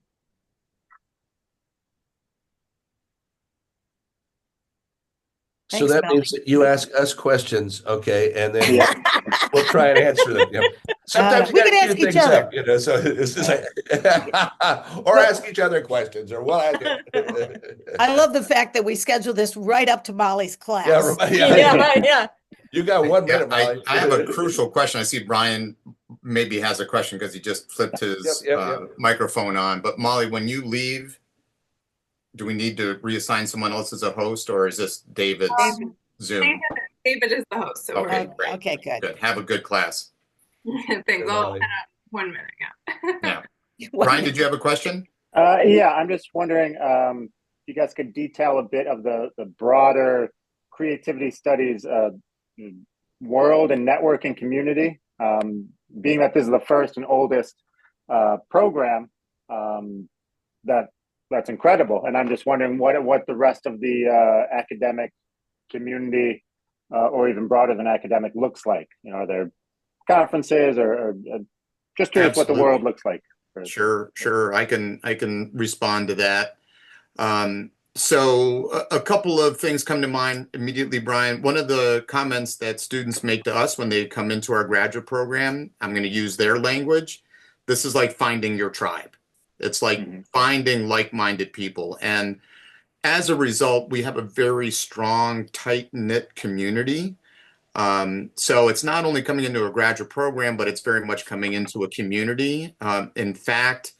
So that means that you ask us questions, okay, and then we'll try and answer them. Sometimes we can ask each other. Up, so it's just like, or ask each other questions, or what. I love the fact that we schedule this right up to Molly's class. Yeah. You got 1 minute, Molly. I have a crucial question. I see Brian maybe has a question because he just flipped his microphone on. But Molly, when you leave, do we need to reassign someone else as a host, or is this David's Zoom? David is the host. So okay, great. Okay, good. Have a good class. Thanks. 1 minute, yeah. Yeah. Brian, did you have a question? Yeah, I'm just wondering if you guys could detail a bit of the broader creativity studies world and networking community. Being that this is the first and oldest program, that's incredible. And I'm just wondering what the rest of the academic community, or even broader than academic, looks like. You know, are there conferences or just curious what the world looks like? Sure. I can respond to that. So a couple of things come to mind immediately, Brian. One of the comments that students make to us when they come into our graduate program, I'm going to use their language. This is like finding your tribe. It's like finding like-minded people. And as a result, we have a very strong, tight-knit community. So it's not only coming into a graduate program, but it's very much coming into a community. In fact,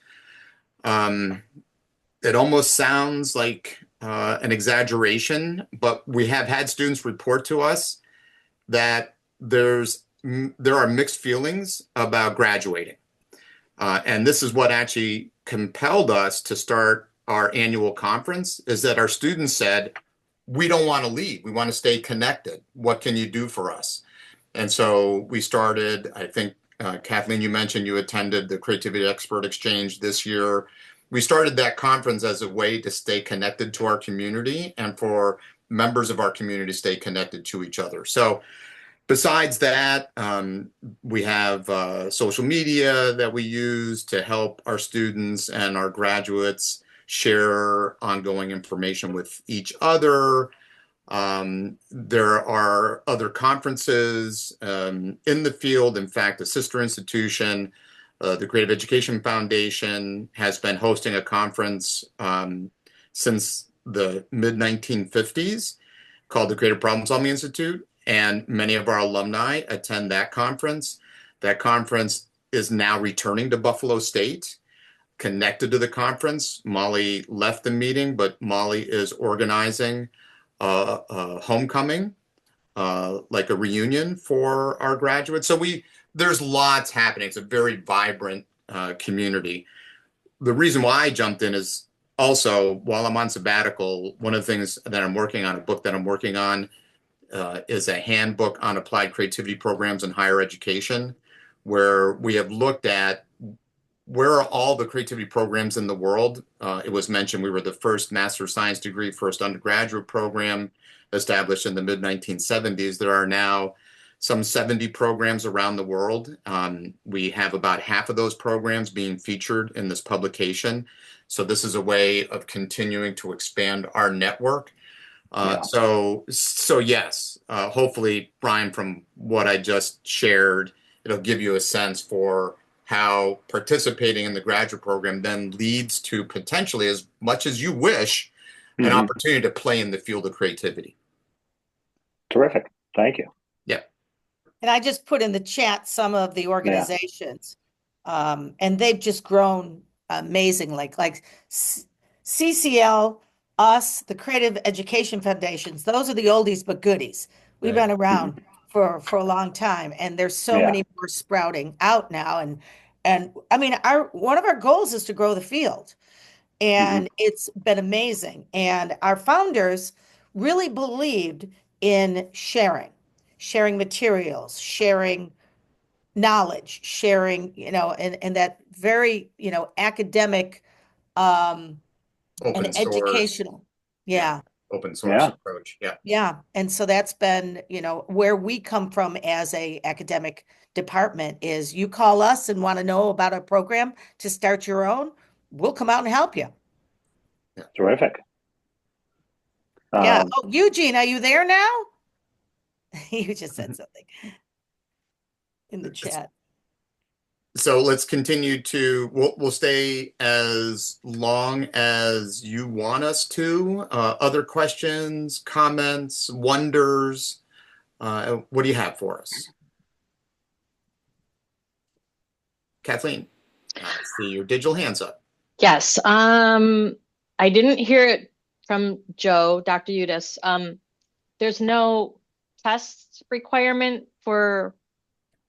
it almost sounds like an exaggeration, but we have had students report to us that there are mixed feelings about graduating. And this is what actually compelled us to start our annual conference, is that our students said, we don't want to leave. We want to stay connected. What can you do for us? And so we started, I think, Kathleen, you mentioned you attended the Creativity Expert Exchange this year. We started that conference as a way to stay connected to our community and for members of our community to stay connected to each other. So besides that, we have social media that we use to help our students and our graduates share ongoing information with each other. There are other conferences in the field. In fact, a sister institution, the Creative Education Foundation, has been hosting a conference since the mid-1950s called the Creative Problem Solving Institute, and many of our alumni attend that conference. That conference is now returning to Buffalo State. Connected to the conference, Molly left the meeting, but Molly is organizing a homecoming, like a reunion for our graduates. So there's lots happening. It's a very vibrant community. The reason why I jumped in is also, while I'm on sabbatical, one of the things that I'm working on, a book that I'm working on, is a handbook on applied creativity programs in higher education, where we have looked at where are all the creativity programs in the world. It was mentioned we were the first Master of Science degree, first undergraduate program established in the mid-1970s. There are now some 70 programs around the world. We have about half of those programs being featured in this publication. So this is a way of continuing to expand our network. So yes, hopefully, Brian, from what I just shared, it'll give you a sense for how participating in the graduate program then leads to potentially, as much as you wish, an opportunity to play in the field of creativity. Terrific. Thank you. Yeah. And I just put in the chat some of the organizations, and they've just grown amazing. Like CCL, us, the Creative Education Foundations, those are the oldies but goodies. We've been around for a long time, and there's so many more sprouting out now. And I mean, one of our goals is to grow the field, and it's been amazing. And our founders really believed in sharing materials, sharing knowledge, sharing, and that very, academic and educational. Open source approach. Yeah. And so that's been, where we come from as a academic department is you call us and want to know about a program to start your own, we'll come out and help you. Terrific. Yeah. Oh, Eugene, are you there now? You just said something in the chat. So let's continue we'll stay as long as you want us to. Other questions, comments, wonders? What do you have for us? Kathleen, I see your digital hands up. Yes. I didn't hear it from Joe, Dr. Udis. There's no test requirement for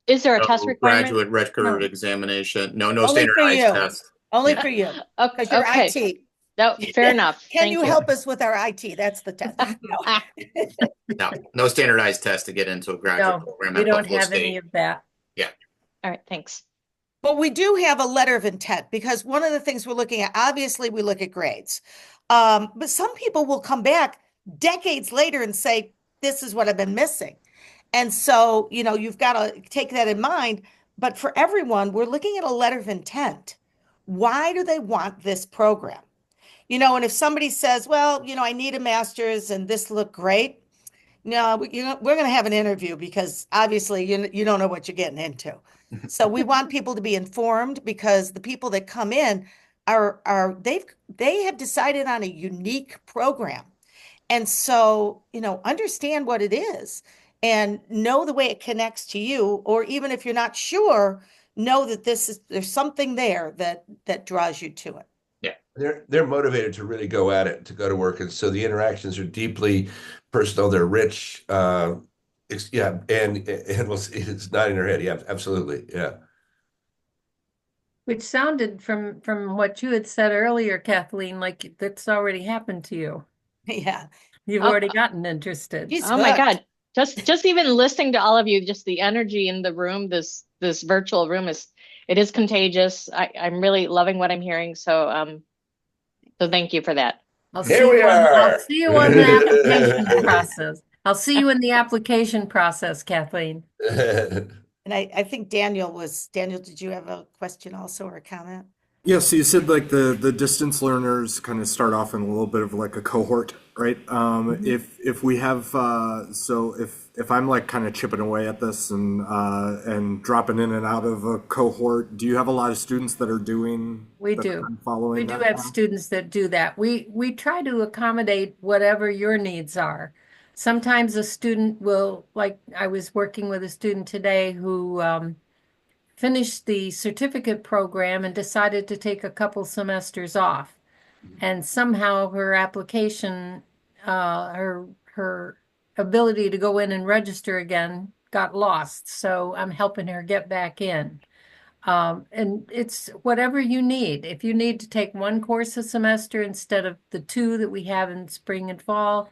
Is there a test No requirement? graduate record No. examination. No Only for standardized you. test. Only Yeah. for you, because you're Okay. IT. No, fair enough. Can Thank you help us with our IT? That's the test. No. No standardized test to get into a graduate No, program we at don't Buffalo have any State. of that. Yeah. All right, thanks. But we do have a letter of intent, because one of the things we're looking at, obviously we look at grades. But some people will come back decades later and say, this is what I've been missing. And so, you've got to take that in mind. But for everyone, we're looking at a letter of intent. Why do they want this program? And if somebody says, well, I need a master's and this looked great. No, we're going to have an interview, because obviously you don't know what you're getting into. So we want people to be informed, because the people that come in they have decided on a unique program. And so, understand what it is and know the way it connects to you, or even if you're not sure, know that there's something there that draws you to it. They're motivated to really go at it, to go to work, and so the interactions are deeply personal. They're rich. And it's not in their head. Yeah, absolutely. Yeah. Which sounded from what you had said earlier, Kathleen, like that's already happened to you. Yeah. You've already gotten interested. Oh my God. Just even listening to all of you, just the energy in the room, this virtual room it is contagious. I'm really loving what I'm hearing. So thank you for that. I'll see you on the application process. I'll see you in the application process, Kathleen. And I think Daniel, did you have a question also, or a comment? Yeah, so you said like the distance learners kind of start off in a little bit of like a cohort, right? If we have so if I'm like kind of chipping away at this and dropping in and out of a cohort, do you have a lot of students that are doing? We that do. are following We do that have path? students that do that. We try to accommodate whatever your needs are. Sometimes a student will, like I was working with a student today who finished the certificate program and decided to take a couple semesters off. And somehow her application, her ability to go in and register again got lost. So I'm helping her get back in. And it's whatever you need. If you need to take one course a semester instead of the two that we have in spring and fall,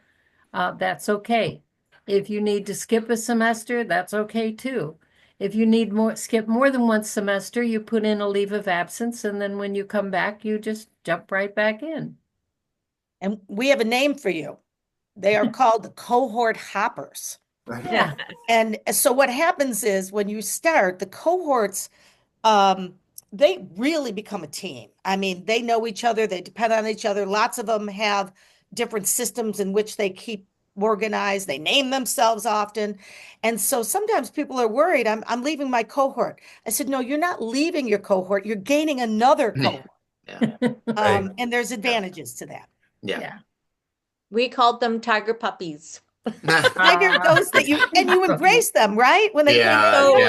that's okay. If you need to skip a semester, that's okay too. If you need skip more than one semester, you put in a leave of absence, and then when you come back, you just jump right back in. And we have a name for you. They are called the cohort hoppers. Yeah. And so what happens is, when you start, the cohorts, they really become a team. I mean, they know each other, they depend on each other. Lots of them have different systems in which they keep organized. They name themselves often. And so sometimes people are worried, I'm leaving my cohort. I said, no, you're not leaving your cohort. You're gaining another cohort. And there's advantages to that. Yeah. We called them tiger puppies. Tiger, those that you embrace them, right? When they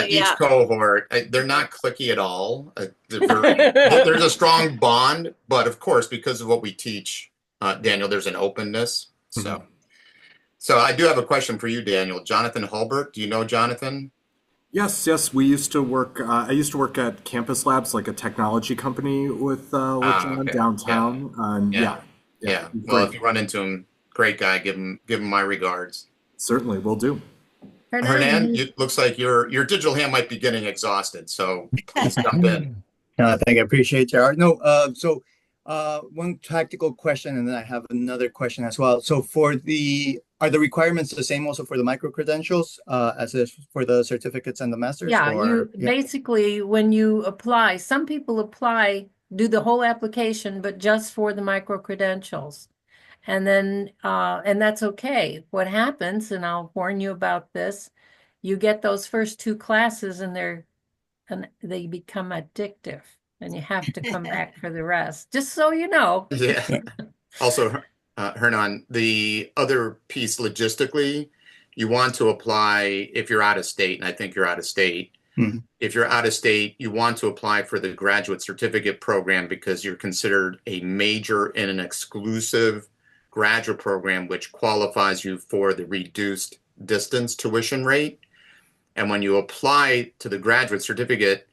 Each cohort, they're not cliquey at all. There's a strong bond, but of course, because of what we teach, Daniel, there's an openness. So I do have a question for you, Daniel. Jonathan Hulbert, do you know Jonathan? Yes. We used to work. I used to work at Campus Labs, like a technology company with John downtown. Well, if you run into him, great guy. Give him my regards. Certainly, will do. Hernan, it looks like your digital hand might be getting exhausted, so please jump in. I think I appreciate Gerard. No, so one tactical question, and then I have another question as well. So are the requirements the same also for the micro credentials as is for the certificates and the masters? Basically, when you apply, some people do the whole application, but just for the micro credentials. And then, and that's okay. What happens, and I'll warn you about this, you get those first two classes and they become addictive, and you have to come back for the rest, just so you know. Yeah. Also, Hernan, the other piece logistically, you want to apply if you're out of state, and I think you're out of state. If you're out of state, you want to apply for the graduate certificate program because you're considered a major in an exclusive graduate program, which qualifies you for the reduced distance tuition rate. And when you apply to the graduate certificate,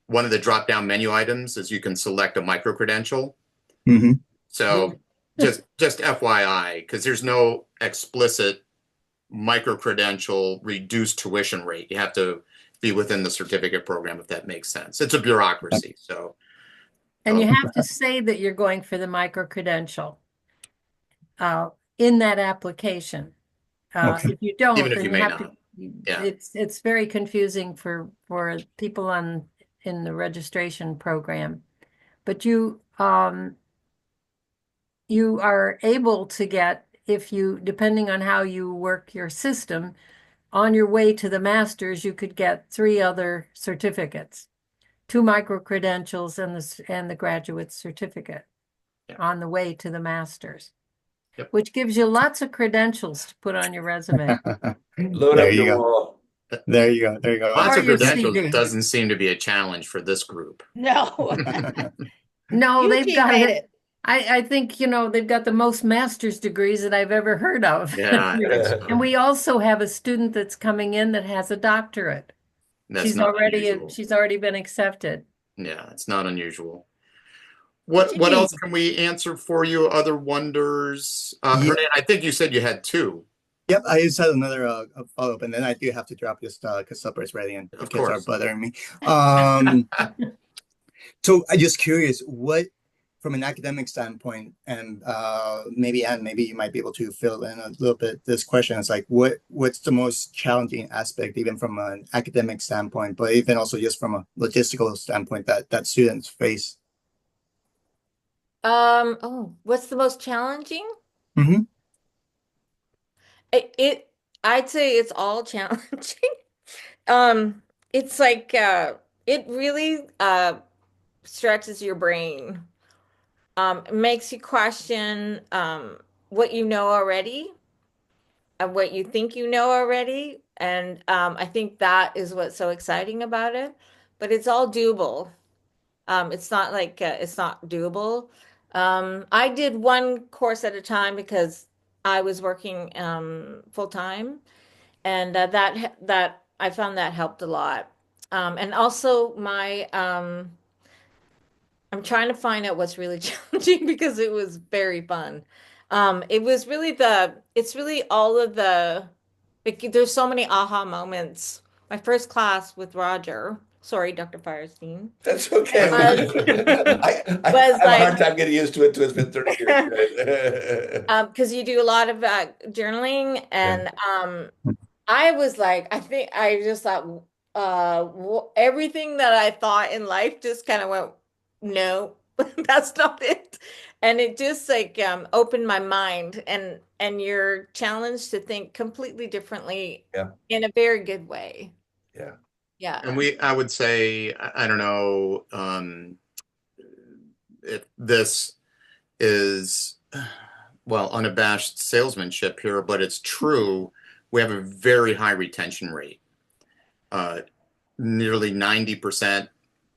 one of the drop-down menu items is you can select a micro-credential. Mm-hmm. So just FYI, because there's no explicit micro-credential reduced tuition rate. You have to be within the certificate program, if that makes sense. It's a bureaucracy. So, And you have to say that you're going for the micro-credential in that application. Okay. If you don't, even if then you you may have not. to. Yeah. It's very confusing for people in the registration program, but you are able to get, if you, depending on how you work your system, on your way to the master's, you could get 3 other certificates, 2 micro-credentials and the graduate certificate on the way to the master's, which gives you lots of credentials to put on your resume. Load There up you your go. wall. There you go. There you go. Lots Or of your credentials CV. doesn't seem to be a challenge for this group. No. No, they've Eugene got made it. it. I think, they've got the most master's degrees that I've ever heard of. Yeah, And we also have a student that's coming in that has a doctorate. that's not unusual. She's already been accepted. Yeah, it's not unusual. What else can we answer for you? Other wonders? Hernan, I think you said you had 2. Yep, I just had another follow-up, and then I do have to drop this because supper is ready and the kids are bothering me. So I'm just curious, what, from an academic standpoint, and maybe you might be able to fill in a little bit this question. It's like, what's the most challenging aspect, even from an academic standpoint, but even also just from a logistical standpoint that students face? What's the most challenging? Mm-hmm. I'd say it's all challenging. It's like it really stretches your brain. It makes you question what you know already and what you think you know already. And I think that is what's so exciting about it. But it's all doable. It's not like it's not doable. I did one course at a time because I was working full time, and that I found that helped a lot. And also I'm trying to find out what's really challenging because it was very fun. It's really all of there's so many aha moments. My first class with Roger, sorry, Dr. Firestein. That's okay. I have a hard time getting used to it too. It's been 30 years. Because you do a lot of journaling, and I was like, I just thought everything that I thought in life just kind of went, no, that's not it. And it just like opened my mind, and you're challenged to think completely differently in a very good way. Yeah. Yeah. And I would say, I don't know if this is, well, unabashed salesmanship here, but it's true. We have a very high retention rate. Nearly 90%,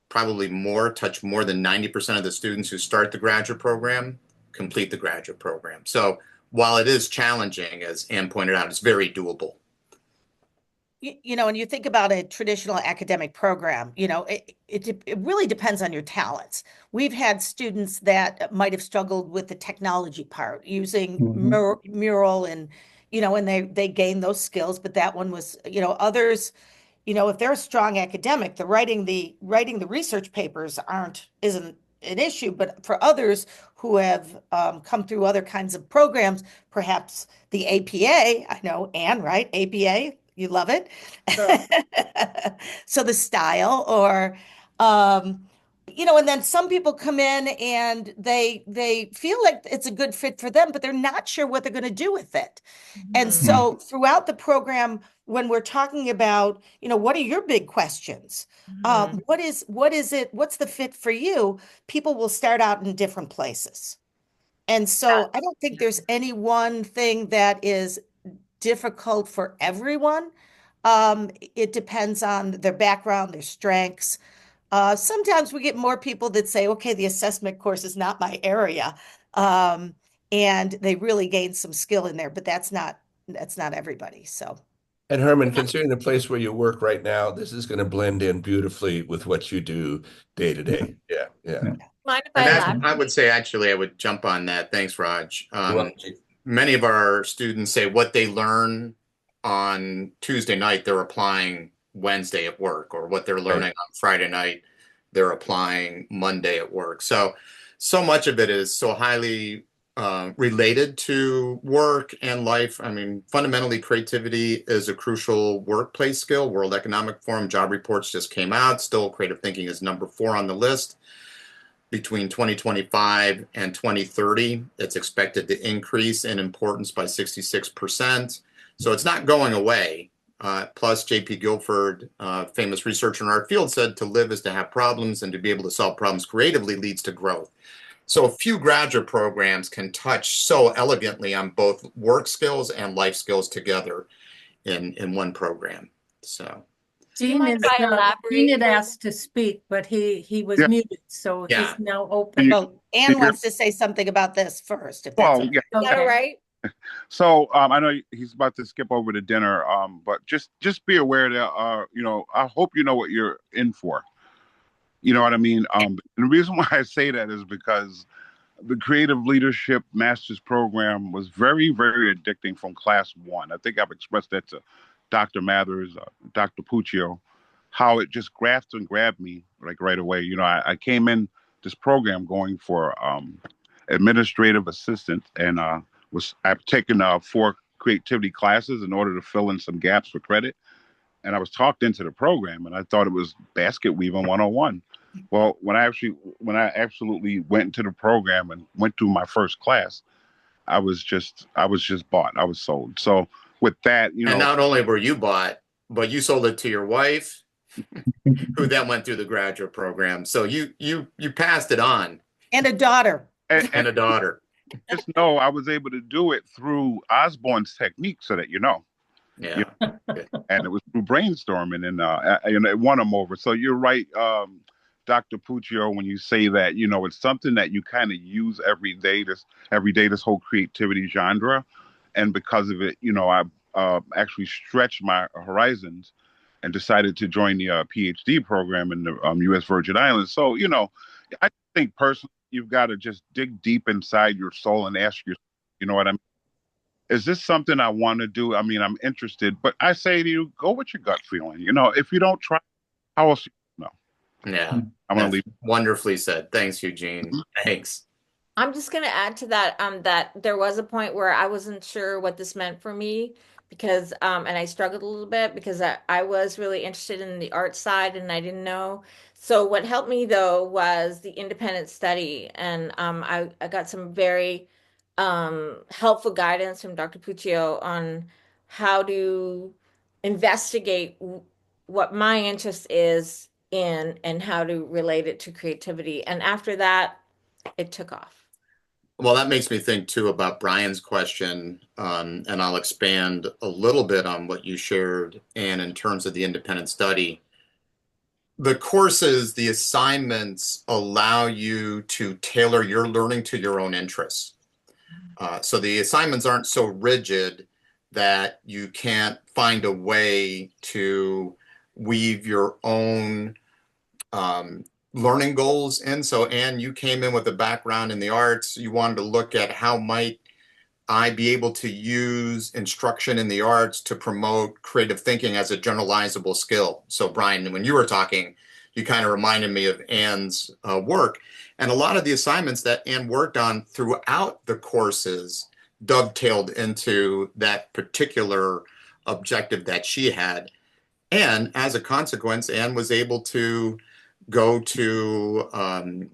probably more, touch more than 90% of the students who start the graduate program complete the graduate program. So while it is challenging, as Ann pointed out, it's very doable. When you think about a traditional academic program, it really depends on your talents. We've had students that might have struggled with the technology part, using Mural, and they gain those skills. But that one was, others, if they're a strong academic, the writing the research papers isn't an issue. But for others who have come through other kinds of programs, perhaps the APA, I know, Anne, right? APA. You love it. Sure. So the style, or, and then some people come in and they feel like it's a good fit for them, but they're not sure what they're going to do with it. And so throughout the program, when we're talking about, what are your big questions? What is it? What's the fit for you? People will start out in different places. And so I don't think there's any one thing that is difficult for everyone. It depends on their background, their strengths. Sometimes we get more people that say, okay, the assessment course is not my area. And they really gain some skill in there, but that's not everybody. So And Herman, considering the place where you work right now, this is going to blend in beautifully with what you do day to day. Yeah, yeah. Mind if And I that, I elaborate? would say, actually, I would jump on that. Thanks, Raj. You're welcome. Many of our students say what they learn on Tuesday night, they're applying Wednesday at work, or what they're learning on Friday night, they're applying Monday at work. So much of it is so highly related to work and life. I mean, fundamentally, creativity is a crucial workplace skill. World Economic Forum job reports just came out. Still, creative thinking is number 4 on the list. Between 2025 and 2030, it's expected to increase in importance by 66%. So it's not going away. Plus, J.P. Guilford, famous researcher in our field, said to live is to have problems, and to be able to solve problems creatively leads to growth. So a few graduate programs can touch so elegantly on both work skills and life skills together in one program. So. Gene had asked to speak, but he was muted, so he's now open. Well, Anne wants to say something about this first, if that's okay. Yeah. Is that all right? So I know he's about to skip over to dinner, but just be aware that I hope you know what you're in for. You know what I mean? And the reason why I say that is because the Creative Leadership Master's Program was very, very addicting from class 1. I think I've expressed that to Dr. Mathers, Dr. Puccio, how it just grasped and grabbed me like right away. You know, I came in this program going for administrative assistant, and I've taken 4 creativity classes in order to fill in some gaps for credit. And I was talked into the program, and I thought it was basket weaving 101. Well, when I absolutely went into the program and went through my first class, I was just bought. I was sold. So with that, and not only were you bought, but you sold it to your wife, who then went through the graduate program. So you passed it on. And a daughter. And a daughter. Just know I was able to do it through Osborne's technique, so that you know. Yeah. And it was through brainstorming, and it won them over. So you're right, Dr. Puccio, when you say that, it's something that you kind of use every day, this whole creativity genre. And because of it, I actually stretched my horizons and decided to join the PhD program in the U.S. Virgin Islands. So, I think personally, you've got to just dig deep inside your soul and ask yourself, you know what I mean? Is this something I want to do? I mean, I'm interested, but I say to you, go with your gut feeling. If you don't try, how else you know? Yeah. I'm going to leave. Wonderfully said. Thanks, Eugene. Thanks. I'm just going to add to that, that there was a point where I wasn't sure what this meant for me, because, and I struggled a little bit because I was really interested in the art side and I didn't know. So what helped me though was the independent study. And I got some very helpful guidance from Dr. Puccio on how to investigate what my interest is in and how to relate it to creativity. And after that, it took off. Well, that makes me think too about Brian's question, and I'll expand a little bit on what you shared, and in terms of the independent study. The courses, the assignments allow you to tailor your learning to your own interests. So the assignments aren't so rigid that you can't find a way to weave your own learning goals in. So Anne, you came in with a background in the arts. You wanted to look at how might I be able to use instruction in the arts to promote creative thinking as a generalizable skill. So Brian, when you were talking, you kind of reminded me of Anne's work. And a lot of the assignments that Anne worked on throughout the courses dovetailed into that particular objective that she had. And as a consequence, Anne was able to go to,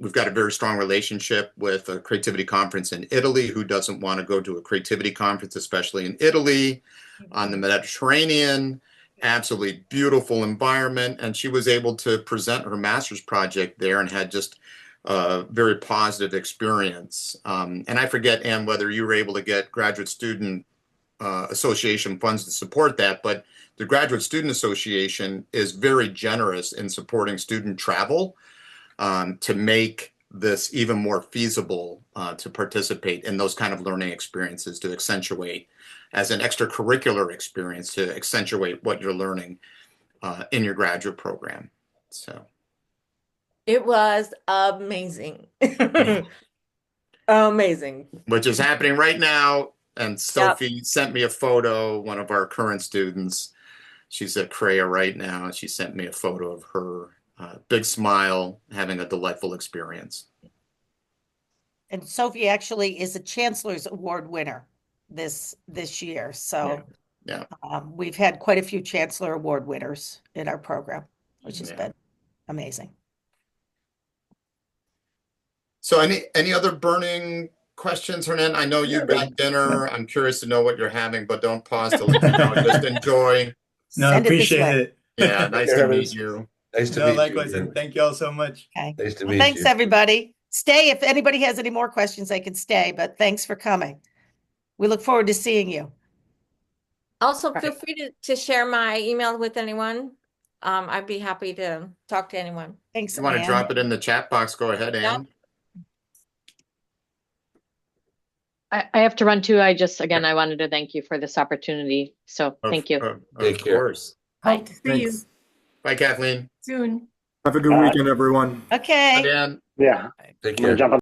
we've got a very strong relationship with a creativity conference in Italy. Who doesn't want to go to a creativity conference, especially in Italy, on the Mediterranean? Absolutely beautiful environment. And she was able to present her master's project there and had just a very positive experience. And I forget, Anne, whether you were able to get Graduate Student Association funds to support that, but the Graduate Student Association is very generous in supporting student travel to make this even more feasible to participate in those kind of learning experiences, to accentuate as an extracurricular experience to accentuate what you're learning in your graduate program. So It was amazing. Amazing. which is happening right now. And Sophie sent me a photo, one of our current students. She's at CREA right now, and she sent me a photo of her, big smile, having a delightful experience. And Sophie actually is a Chancellor's Award winner this year. So Yeah. we've had quite a few Chancellor Award winners in our program, which has Yeah. been amazing. So any other burning questions, Hernan? I know you've got dinner. I'm curious to know what you're having, but don't pause to let me know. Just enjoy. No, I appreciate it. Yeah, nice to meet you. Nice to No, meet likewise, you. and thank you all so much. Okay. Nice to Well, meet thanks, you. everybody. Stay. If anybody has any more questions, they can stay, but thanks for coming. We look forward to seeing you. Also, feel free to share my email with anyone. I'd be happy to talk to anyone. Thanks, You want to Ann. drop it in the chat box? Go ahead, Ann. I have to run too. I wanted to thank you for this opportunity. So thank you. Of course. Hope to see you Bye, Kathleen. soon. Have a good weekend, everyone. Okay. Bye, Dan. Yeah. Take I'm gonna care. jump on